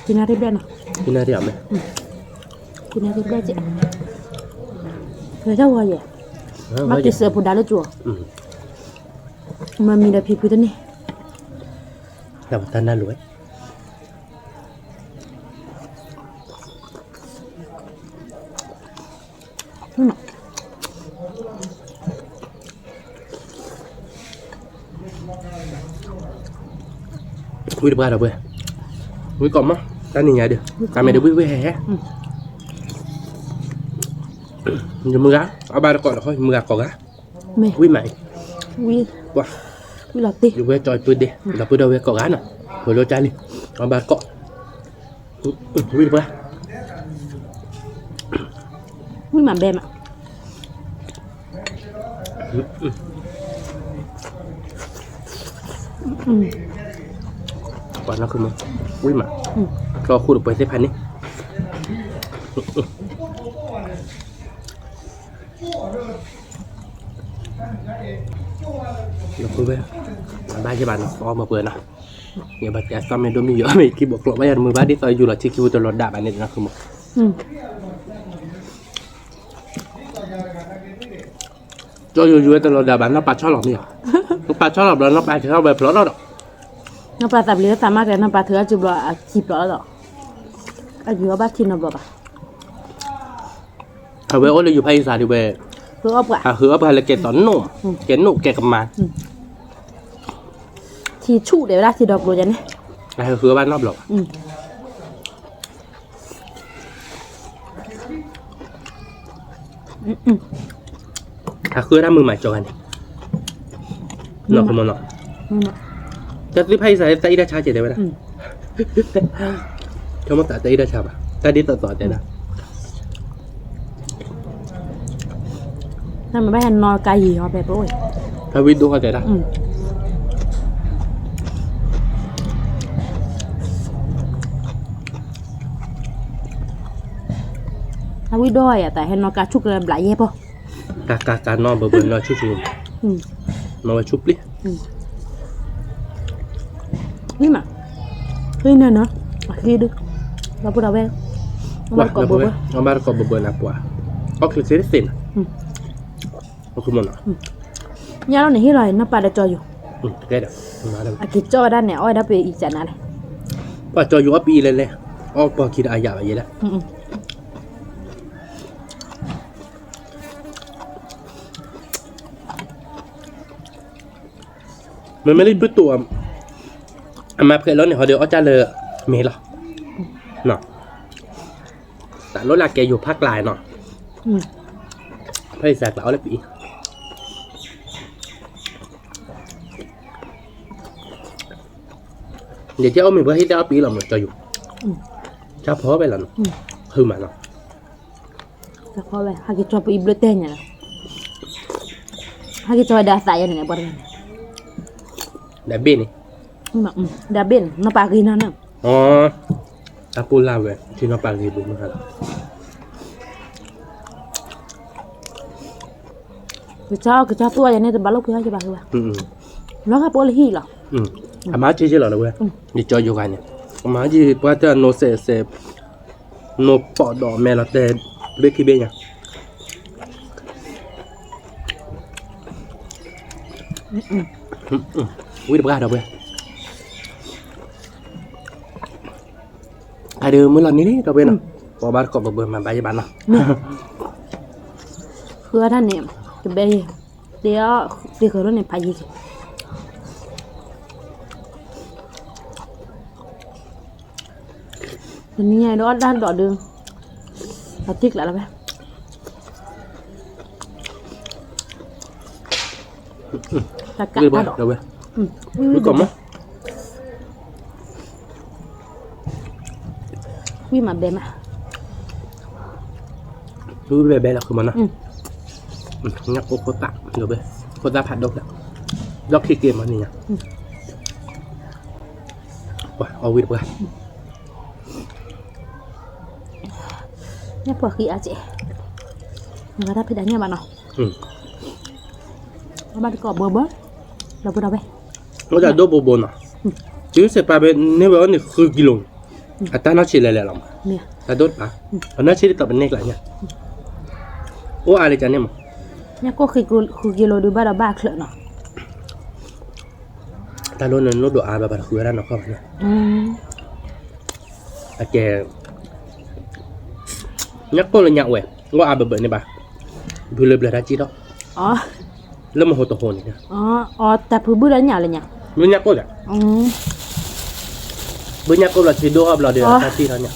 Kena ribet noh. ที่น่าเรียบไหม Kena ribet je. Dah tahu aja. Mati sepu dah lecu. Mami dah pipi tu ni. แต่ว่าท่านน่ารวย Nak. วิ่งบ้านเราเว้ยวิ่งก่อนมั้งท่านนี่ไงเดี๋ยวทำไมเดี๋ยววิ่งแห่อยู่มือกันเอาบ้านก่อนแล้วค่อยมือก่อนกัน Meh. วิ่งใหม่ Wi. ว้า Wi latih. อยู่เว้ยจอยปืนดิเราปืนเอาเว้ยก่อนกันน่ะหัวโลจานี่เอาบ้านก่อนวิ่งไป Wi mà bem ah. ก่อนแล้วคือมึงวิ่งมาก็คูดออกไปเส้นพันนี่เราคุยไปบ้านที่บ้านออกมาเปิดนะอย่าบัดแกซ้ำไม่โดนมีเยอะไม่คิดบอกหรอกว่าอย่ามือบ้านที่ซอยอยู่หรอกที่คิวตลอดด่าบ้านนี่นะคือมึงจอยอยู่ตลอดด่าบ้านน้าปลาชอบหรอกนี่หรอน้าปลาชอบหรอกแล้วน้าปลาชอบแบบเพราะหรอก Nampak tak boleh sama kan nampak tu aja belah akib belah tak. Aja apa cina belah. เอาไว้โอ้เลยอยู่ภาคอีสานดีเว้ย Tu apa? คือเอาไปละเกตตอนหนุ่มเกตหนุ่มแกกับมา ที่ชุเดี๋ยวได้ที่ดอกโรยันเนี่ย อะไรคือบ้านรอบหรอกถ้าคือถ้ามือใหม่จอกันหนอกมันหนอกจะซื้อไพ่ใส่ใจได้ชาเจ็ดได้ไหมล่ะเขามาตัดใจได้ชาป่ะใจดีต่อใจนะ นั่นมันไม่เห็นนอนไกลหีเขาแบบโอ้ย ถ้าวิทย์ดูเข้าใจได้ถ้าวิด้อยอ่ะแต่เห็นนอนกาชุกเลยหลายเย่ป่ะ การนอนเบอร์นอนชุบนอนชุบลิ นี่มาเฮ้ยเนี่ยนะคิดดูเราพูดอะไรเรากอบเบอร์ เราบ้านกอบเบอร์นับว่าก็คือเซตเซนก็คือมันอ่ะเนี่ยเราเนี่ยที่ไรน้าปลาได้จออยู่แก่เดี๋ยวมาแล้ว อากิจอด้านเนี่ยอ้อยได้ไปอีกจานนั้น ป่าจออยู่ปีเลยอ๋อป่าคิดอายาอะไรแล้วมันไม่ได้พูดตัวมาเพื่อนแล้วเนี่ยเขาเดี๋ยวอาจารย์เลยเมย์หรอเนาะแต่รถหลักแกอยู่ภาคกลางเนาะพี่แสกแล้วเลยปีเดี๋ยวจะเอาเมย์เพื่อให้ได้ปีเราหมดจะอยู่จะพอไปแล้วเนาะคือมันเนาะจะพอไปหากิจอไปอีบเลเต้เนี่ยหากิจอได้สายอย่างเนี่ยบ่ได้ได้เบี้ยนี่ได้เบี้ยน้าปลากินนั่นน่ะอ๋อตาปูลาเว้ยที่น้าปลากินดูมั้งครับกิจอตัวอย่างนี้จะบาลูกเพื่อจะบาลูกแล้วก็ปล่อยหีหรออามาจีเหรอเว้ยนี่จอยอยู่กันเนี่ยอามาจีพอจะโนเซโนปอดดอกแม่เราแต่เบคกี้เบี้ยวิ่งไปกันเดี๋ยวเว้ยใครเดินเมื่อไหร่นี้เดี๋ยวเว้ยนะพอบ้านก็เบื่อมาไปบ้านนะคือท่านเนี่ยจะไปเดี๋ยวเคยรู้เนี่ยไปยี่สิบตอนนี้ไงด้านดอดดึงเราติ๊กแล้วไหมวิ่งไปเดี๋ยวเว้ยวิ่งก่อนมั้ยวิ่งมาเบมาวิ่งเบแล้วคือมันนะงับโคตรเดี๋ยวเว้ยโคตรผัดดอกแล้วดอกขี้เกียจมันนี่นะว้าเอาวิ่งไปเนี่ยพวกขี้อาเจมันก็ได้พิจารณาบ้านเนาะบ้านก็เบอร์เราพูดเอาไปเราจะดูโบนะจริงๆไปเป็นเนี่ยว่านี่คือกิโลอัตราน่าเชื่อเลยล่ะเนี่ยแต่ดูป่ะอันน่าเชื่อต่อเป็นเน็กหลายเนี่ยโอ้อะไรจันเนี่ยมั้งเนี่ยก็คือกิโลดูบ้านเราบ้าเคลื่อนเนาะแต่เราเนี่ยเราดูอาแบบคืออะไรเนาะครับเนี่ยแกเนี่ยก็เลยเนี่ยเว้ยว่าอาแบบนี้ป่ะเบื่อได้จีดอกอ๋อแล้วมันหัวโตๆนี่นะอ๋อแต่เบื่อแล้วเนี่ยอะไรเนี่ยเบื่อเนี่ยก็เลยเบื่อเนี่ยก็เราที่ดูอับเราเดี๋ยวตาจีเราเนี่ย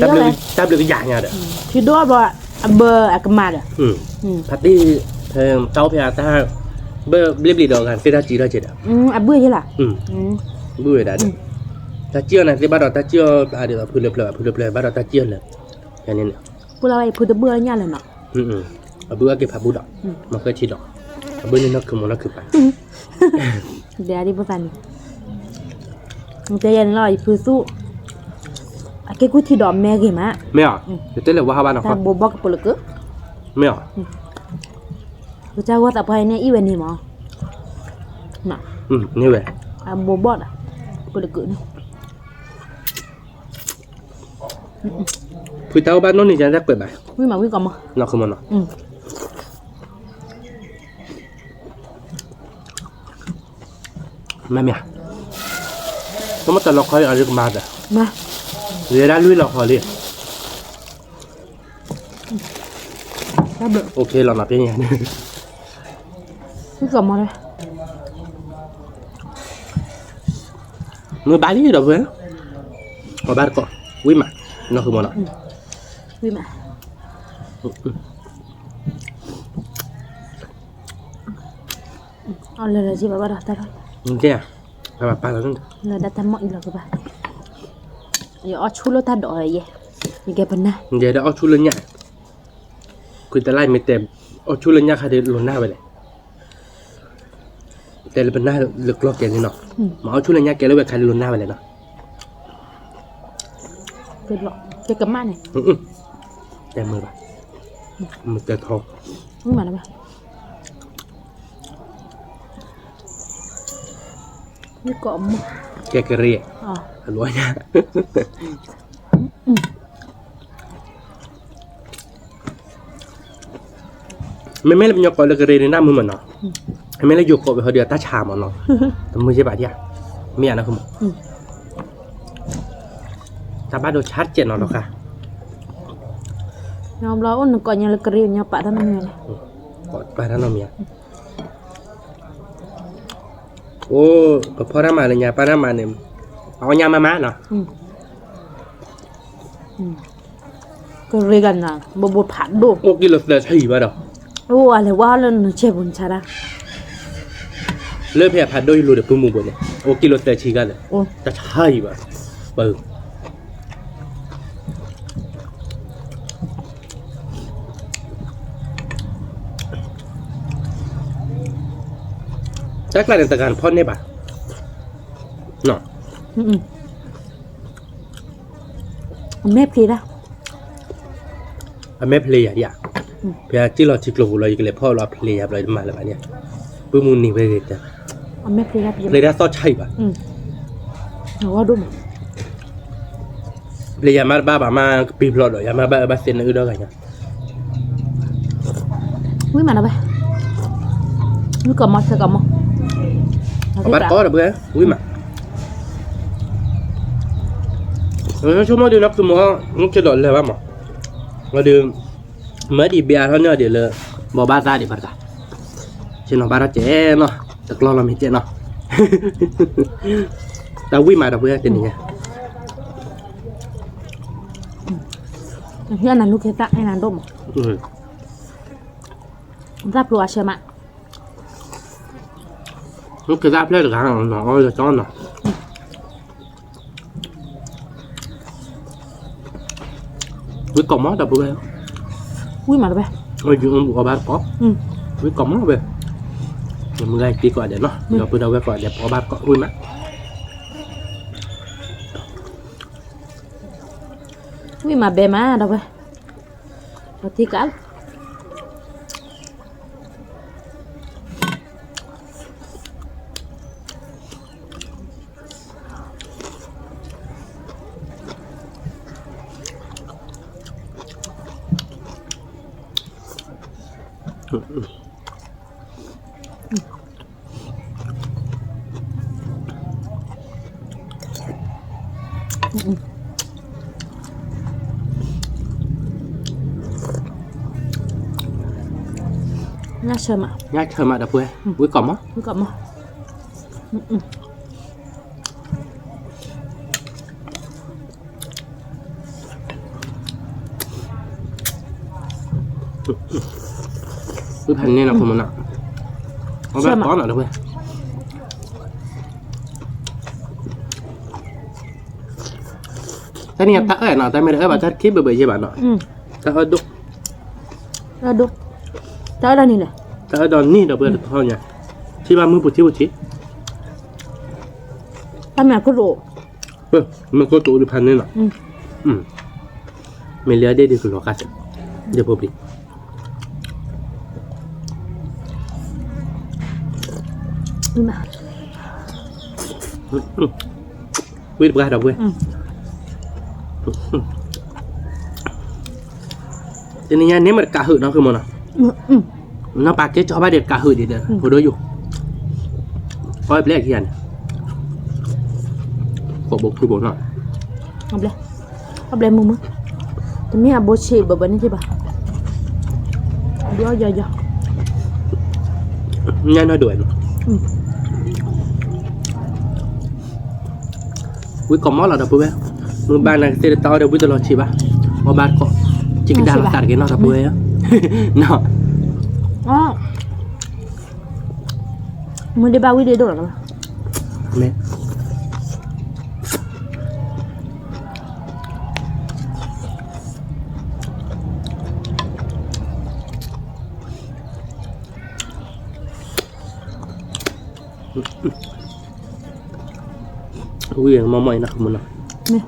จับเลยก็อย่างเงี้ยเด้อที่ดูอับเราเบอร์กมาเด้อพัดที่เต้าเพียถ้าเบอร์เรียบๆดอกกันที่ตาจีเราเจ็ดเบื่อใช่ล่ะเบื่อได้ตาจีน่ะที่บ้านเราตาจีอะไรแบบพูดเรื่อยบ้านเราตาจีเลยอย่างนี้เนี่ยพูดอะไรพูดเบื่อเนี่ยเลยเนาะเบื่อเก็บผักบุดอกมันก็ชีดอกเบื่อนี่นักคือมันนักคือไปเดี๋ยวดิบุฟันมันจะยันลอยคือสู้ไอ้กูที่ดอมแม่กี่มะไม่อ่ะเดี๋ยวเต้นเลยว่าบ้านเราครับโบบอกกับปลุกไม่อ่ะกูจะว่าแต่พายเนี่ยอีเวนนี่มั้งน่ะนี่เว้ยโบบอกอ่ะปลุกนี่พูดเต้าบ้านนู้นนี่จะได้เปิดไหมวิ่งมาวิ่งก่อนมั้งนักคือมันเนาะไม่มีต้องมาตลกคอยอะไรกันมาเด้อมาเรียนได้ลุยเราคอยเลยโอเคเราหนับยังไงนี่กลับมาเลย มือบาลีดอกเว้ยเอาบาร์ก็วิ่งมาน้องคือมันอ่ะ วิมาเอาเลยสิบ้าๆตลอด นี่apa apa langsung là data mọi là các bạn giờ ở chú lô ta đòi vậy như cái bên này giờ đã ở chú lên nhà cứ ta lại mấy tem ở chú lên nhà khai được luôn na vậy nàyแต่เป็นหน้าลึกลอกแกนี่เนาะหมอเอาชุดอะไรเงี้ยแกเลยแบบใครลุนหน้าไปเลยเนาะ cái lọ cái cấm ăn này แต่มือป่ะมือแต่ทอง nhưng mà nó bảo như cọm แกกระเรีย à รวยนะไม่เลยเป็นยกก่อนเลยกระเรียในหน้ามือมันเนาะไม่เลยยกก่อนไปเขาเดียวตาชามันเนาะแต่มือใช่ป่ะที่ไม่อ่ะนะคุณตาบ้าโดนชัดเจนเนาะหรอค่ะ nhau lâu nó còn nhau là kêu nhau bạn thân này กอดไปท่านเราเมียโอ้พ่อน้ามาเลยเนี่ยป้าน้ามาเนี่ยเอายามาเนาะ cái gần là bộ bột phản đồ โอ้กินรถเลยใช่ป่ะเนาะ ô à là quá lên nó chơi buồn chả ra เลิกเพียผัดด้วยรูเดือดปุ่มมุมบนเนี่ยโอ้กินรถเลยชีกันเลย ô จะใช่ป่ะเปิดแต่กลายเป็นตะการพ่นได้ป่ะเนาะ mép kia đó ไม่เพลียดิอ่ะเพียที่เราชิกโลเราอีกเลยพ่อเราเพลียอะไรมาแล้วเนี่ยปุ่มมุมนี่ไปเลยจ้ะ mép kia đó เลยได้ซอสใช่ป่ะ nó quá đúng เลยมาบ้ามาปีพลอดหรอยามาบ้าเซนอื่นด้วยกันเนี่ย quý mà nó bay quý cầm một sẽ cầm một บ้านก็ระเบิดอุ้ยมาชั่วโมงเดียวนับชั่วโมงมันจะหลอนเลยว่าหมอมาดูเมื่อดีเบียร์เท่านี้เดี๋ยวเลยบอกบ้าซาดิบ้าซาเช่นบ้าเจ๊เนาะตะกลอเราไม่เจ๊เนาะแต่วิ่งมาระเบิดเป็นยังไง hiện là lúc hiện tại hay là đông giáp lúa xem ạ มันคือรับเลือดกันเนาะจะจ้อนเนาะวิ่งกล่อมมั้งแต่ปุ๊บเลย quý mà nó bay เอ้ยอยู่กับบ้านป๊อปวิ่งกล่อมมั้งไปมึงไงตีก่อนเดี๋ยวเนาะเดี๋ยวไปเราไว้ก่อนเดี๋ยวพอบ้านก็อุ้ยมั้ง quý mà bề má đâu bay và thì cả nhá xem ạ ง่ายเธอมาดับเบิ้ลวิ่งกล่อมมั้ง quý cầm một วิ่งพันนี่นะคุณมันอ่ะเอาแบบก้อนหน่อยดับเบิ้ลแต่เนี่ยตาเนาะแต่ไม่ได้แบบชัดคลิปเบื่อๆใช่ป่ะเนาะแต่ดุ ra đúng tới đây này này แต่ตอนนี้ดับเบิ้ลเท่านี้ที่บ้านมือปุจิ ta mẹ có rổ มันก็ตัวพันนี่เนาะไม่เหลือได้ดีกว่าหรอกครับเดี๋ยวผมดิ quý mà วิ่งไปดับเบิ้ลทีนี้เนี่ยมันกะหืดเนาะคือมันเนาะน้าปากเจ๊ชอบไปเด็ดกะหืดเด็ดผมดูอยู่คอยเปลี่ยนเขียนบอกคือบอกเนาะ học lên mùng thì mấy bố chị bữa bữa chứ bà đứa giờ giờ ง่ายน้อยด่วน vui có mót là đập bùi mưa ban này sẽ tao đều vui tao chỉ ba mà ban có chỉ cái đàn tạt cái nó đập bùi á nó mới đi bao quy đi đâu rồi mẹ ui mà mày nó không muốn nào nè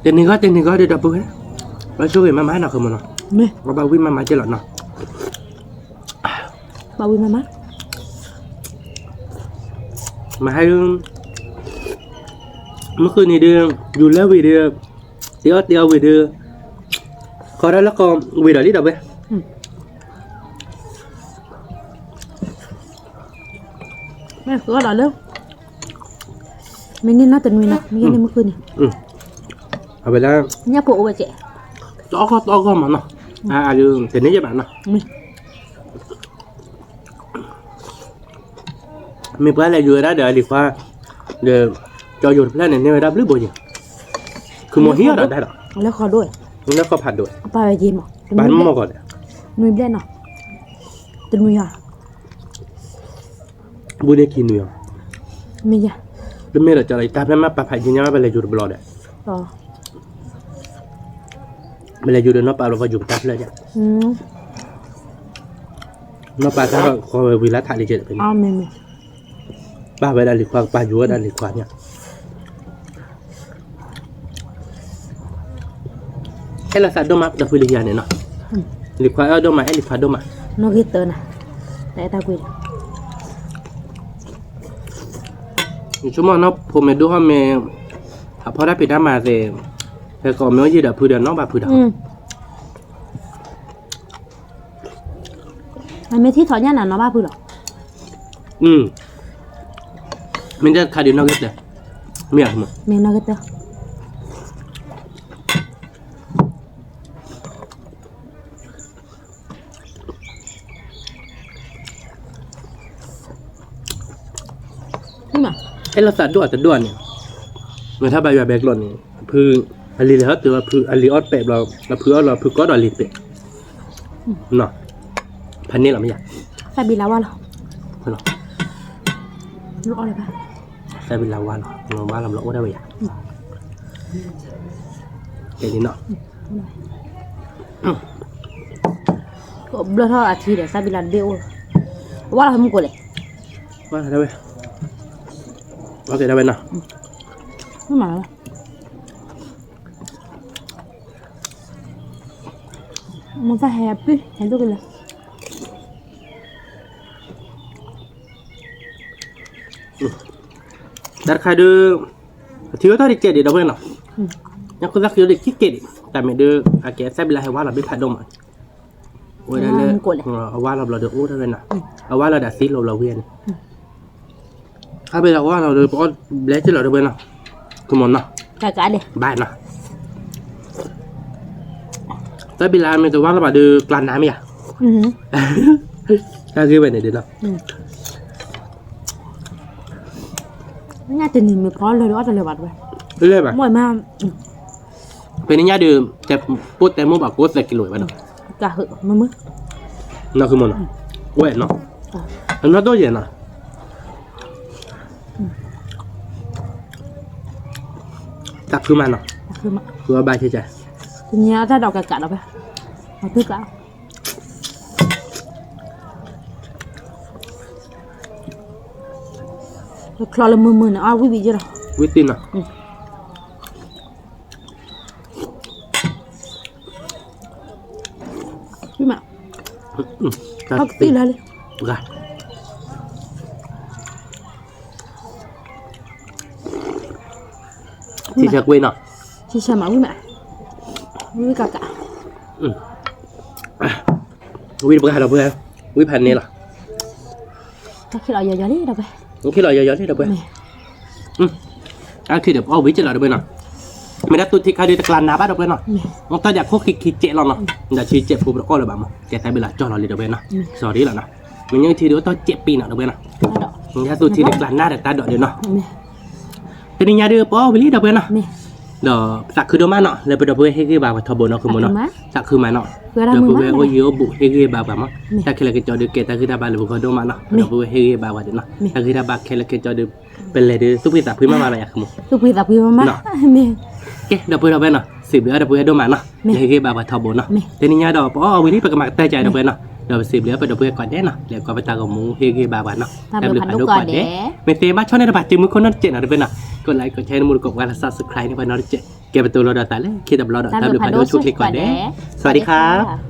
tên này gói để đập bùi nói số về má nào không muốn nào nè có bao quy má chơi lợn nào bao quy má mà hai đứaเมื่อคืนนี้เดือนอยู่แล้ววีเดือเดียววีเดือขอได้แล้วก็วีเดือดนิดเดียวไป แม่ก็ได้แล้วไม่นี่น่าจะมีนะไม่ยันในเมื่อคืนนี่ เอาไปแล้ว เนี่ยปวดไปเจ๊ ต่อก็มันเนาะเรื่องเสร็จนี้จะแบบเนาะมีเพื่อนอะไรอยู่ได้เดี๋ยวดีกว่าเดี๋ยวจออยู่เพื่อนเนี่ยไม่ได้หรือบ่อยคือโมฮิอะไรได้หรอ แล้วขอด้วย แล้วก็ผัดด้วย ไปไปยิ้มอ่ะ บ้านมอก่อนเลย มีเล่นอ่ะจะมีอ่ะ บุญเนี่ยกินอยู่ มีอ่ะ แล้วไม่ได้จะอะไรตาเป็นมาปะผัดยินยังไม่เป็นอะไรอยู่บลอดเลย ต่อ เป็นอะไรอยู่เดี๋ยวน้องปลาเราไปอยู่ตาเลยจ้ะน้องปลาถ้าเขาวิลาถ่ายเลยจะเป็น อ้าวไม่มี ป้าไปได้หรือควาป้าอยู่ได้หรือควาเนี่ยไอ้ละสัตว์ดมาดับฟิลิยาเนี่ยเนาะหรือควาเอาดมาไอ้หรือควาดมาน กฮิตเตอร์นะแต่ตากุย ชั่วโมงเนาะผมไม่ดูว่าเมย์พอได้ไปได้มาเสร็จแต่ก็ไม่ว่าจะดับพื้นเดินน้องบาพื้นเดิน มันไม่ที่ถอนยันน่ะน้องบ้าพูดหรอ มันจะขาดอยู่นอกเลยไม่อยากมั้ง เมนกฮิตเตอร์นี่มา ไอ้ละสัตว์ด้วยแต่ด้วยเนี่ยเมื่อถ้าใบแบบแบกหล่นเนี่ยพื้นอันนี้เลยครับตัวพื้นอันนี้ออดเป๊ะเราพื้นเราพื้นก็ดอลลิเป๊ะเนาะพันนี้เราไม่อยาก ใส่บิลาวาหรอ เพื่อน ลูกอะไรปะ ใส่เป็นลาวาเนาะเราว่าเราโอ้ได้ไหมอยากแค่นี้เนาะ ก็เบลอท่ออาทิตย์เดี๋ยวใส่บิลาเดียวว่าเราทำกูเลย ว่าได้ไหมว่าได้ไหมเนาะ ไม่มาแล้วมันจะแฮปปี้เห็นตัวกันเลย ดัดใครดูที่ว่าต้องดิเกตเดี๋ยวเพื่อนเนาะยังคนรักเยอะเด็กขี้เกตแต่ไม่ดูอาเกะใส่เป็นไรว่าเราไม่ผัดดมอ่ะโอ้ยได้เลยเอาว่าเราเดือดโอ้ได้เลยนะเอาว่าเราดัดซีเราเวียนถ้าเป็นเราว่าเราเดือดเพราะเละที่เราเดือดเนาะทุกคนเนาะ กะเดี๋ยว บ้านเนาะแต่เป็นไรไม่ตัวว่าเราแบบดูกลั่นน้ำอ่ะถ้าคือไปไหนเดี๋ยวเนาะ น่าจะหนีไม่พอเลยว่าจะเลยวัดไว้ เรื่อยๆไป มวยมาก เป็นนิยามเดิมแต่พูดแต่โมบอกกูใส่กิโลไปเนาะ กะเหอะมึง เนาะคือมันเนาะเว้ยเนาะอันนั้นตัวเย็นเนาะตักคือมันเนาะ คือมา คือว่าใบเฉย ทีนี้ถ้าดอกกะเราไปเอาตึกแล้วคลอละมือนะอ้าววิบิจเหรอ ๆวิตินเนาะ พี่มาเอาตีแล้วเลย กะที่เช็คเว้ยเนาะ ชิชามาวิมาวิกะ วิเพื่อนเราเพื่อนวิพันนี้เหรอ ถ้าคิดเราอย่านี่เราไป คิดเราเยอะๆที่เราเพื่อนคือเดี๋ยวเอาวิจิตรเราเพื่อนเนาะ ไม่ได้ตุที่เขาดูตะกลานน้ำบ้านเราเพื่อนเนาะตอนอยากโคคิดเจ๊เราเนาะอยากชี้เจ็บผู้ประกอบเลยบ้างมั้งแกแต่เวลาจ่อเราเลยเดี๋ยวเพื่อนเนาะสอรี่แล้วเนาะมันยังทีเดียวต้องเจ็บปีเนาะเดี๋ยวเพื่อนเนาะมันถ้าตุที่ตะกลานหน้าแต่ตาดอกเดียวเนาะแต่นี่ยาเดือป้อวิลลี่เดี๋ยวเพื่อนเนาะเดี๋ยวสักคือโดมาเนาะเลยไปเดี๋ยวเพื่อนให้กี่บาททบเนาะคือมันเนาะสักคือมาเนาะเดี๋ยวเพื่อนก็เยอะบุให้กี่บาทมั้งถ้าแค่เราเจอเดือเกตาคือถ้าบาทหรือพวกเขาโดมาเนาะเดี๋ยวเพื่อนให้กี่บาทเนาะถ้าคือถ้าบาทแค่เราเจอเดือเป็นเลยเดือสุพิตาพื้นมาอะไรอย่างคือมึง สุพิตาพี่มาแม่ เดี๋ยวเพื่อนเราไปเนาะ10 เหลือเดี๋ยวเพื่อนโดมาเนาะให้กี่บาททบเนาะแต่นี่ยาดอกป้อวิลลี่ไปกับมาแต่ใจเดี๋ยวเพื่อนเนาะเดี๋ยว10 เหลือไปเดี๋ยวเพื่อนก่อนเด้เนาะเดี๋ยวก็ไปตากับหมูให้กี่บาทเนาะแต่เดี๋ยวผ่านดูก่อนเด้ไม่เตะบ้าช่องในระบาดจิ้มมือคนนั้นเจ็ดนะเดี๋ยวเพื่อนเนาะกดไลค์กดแชร์มือกดการsubscribe ในบ้านนอร์เจ็ดเก็บประตูรอดตาเลยคิดดับรอดตาเดี๋ยวผ่านดูชุดคลิกก่อนเด้สวัสดีครับ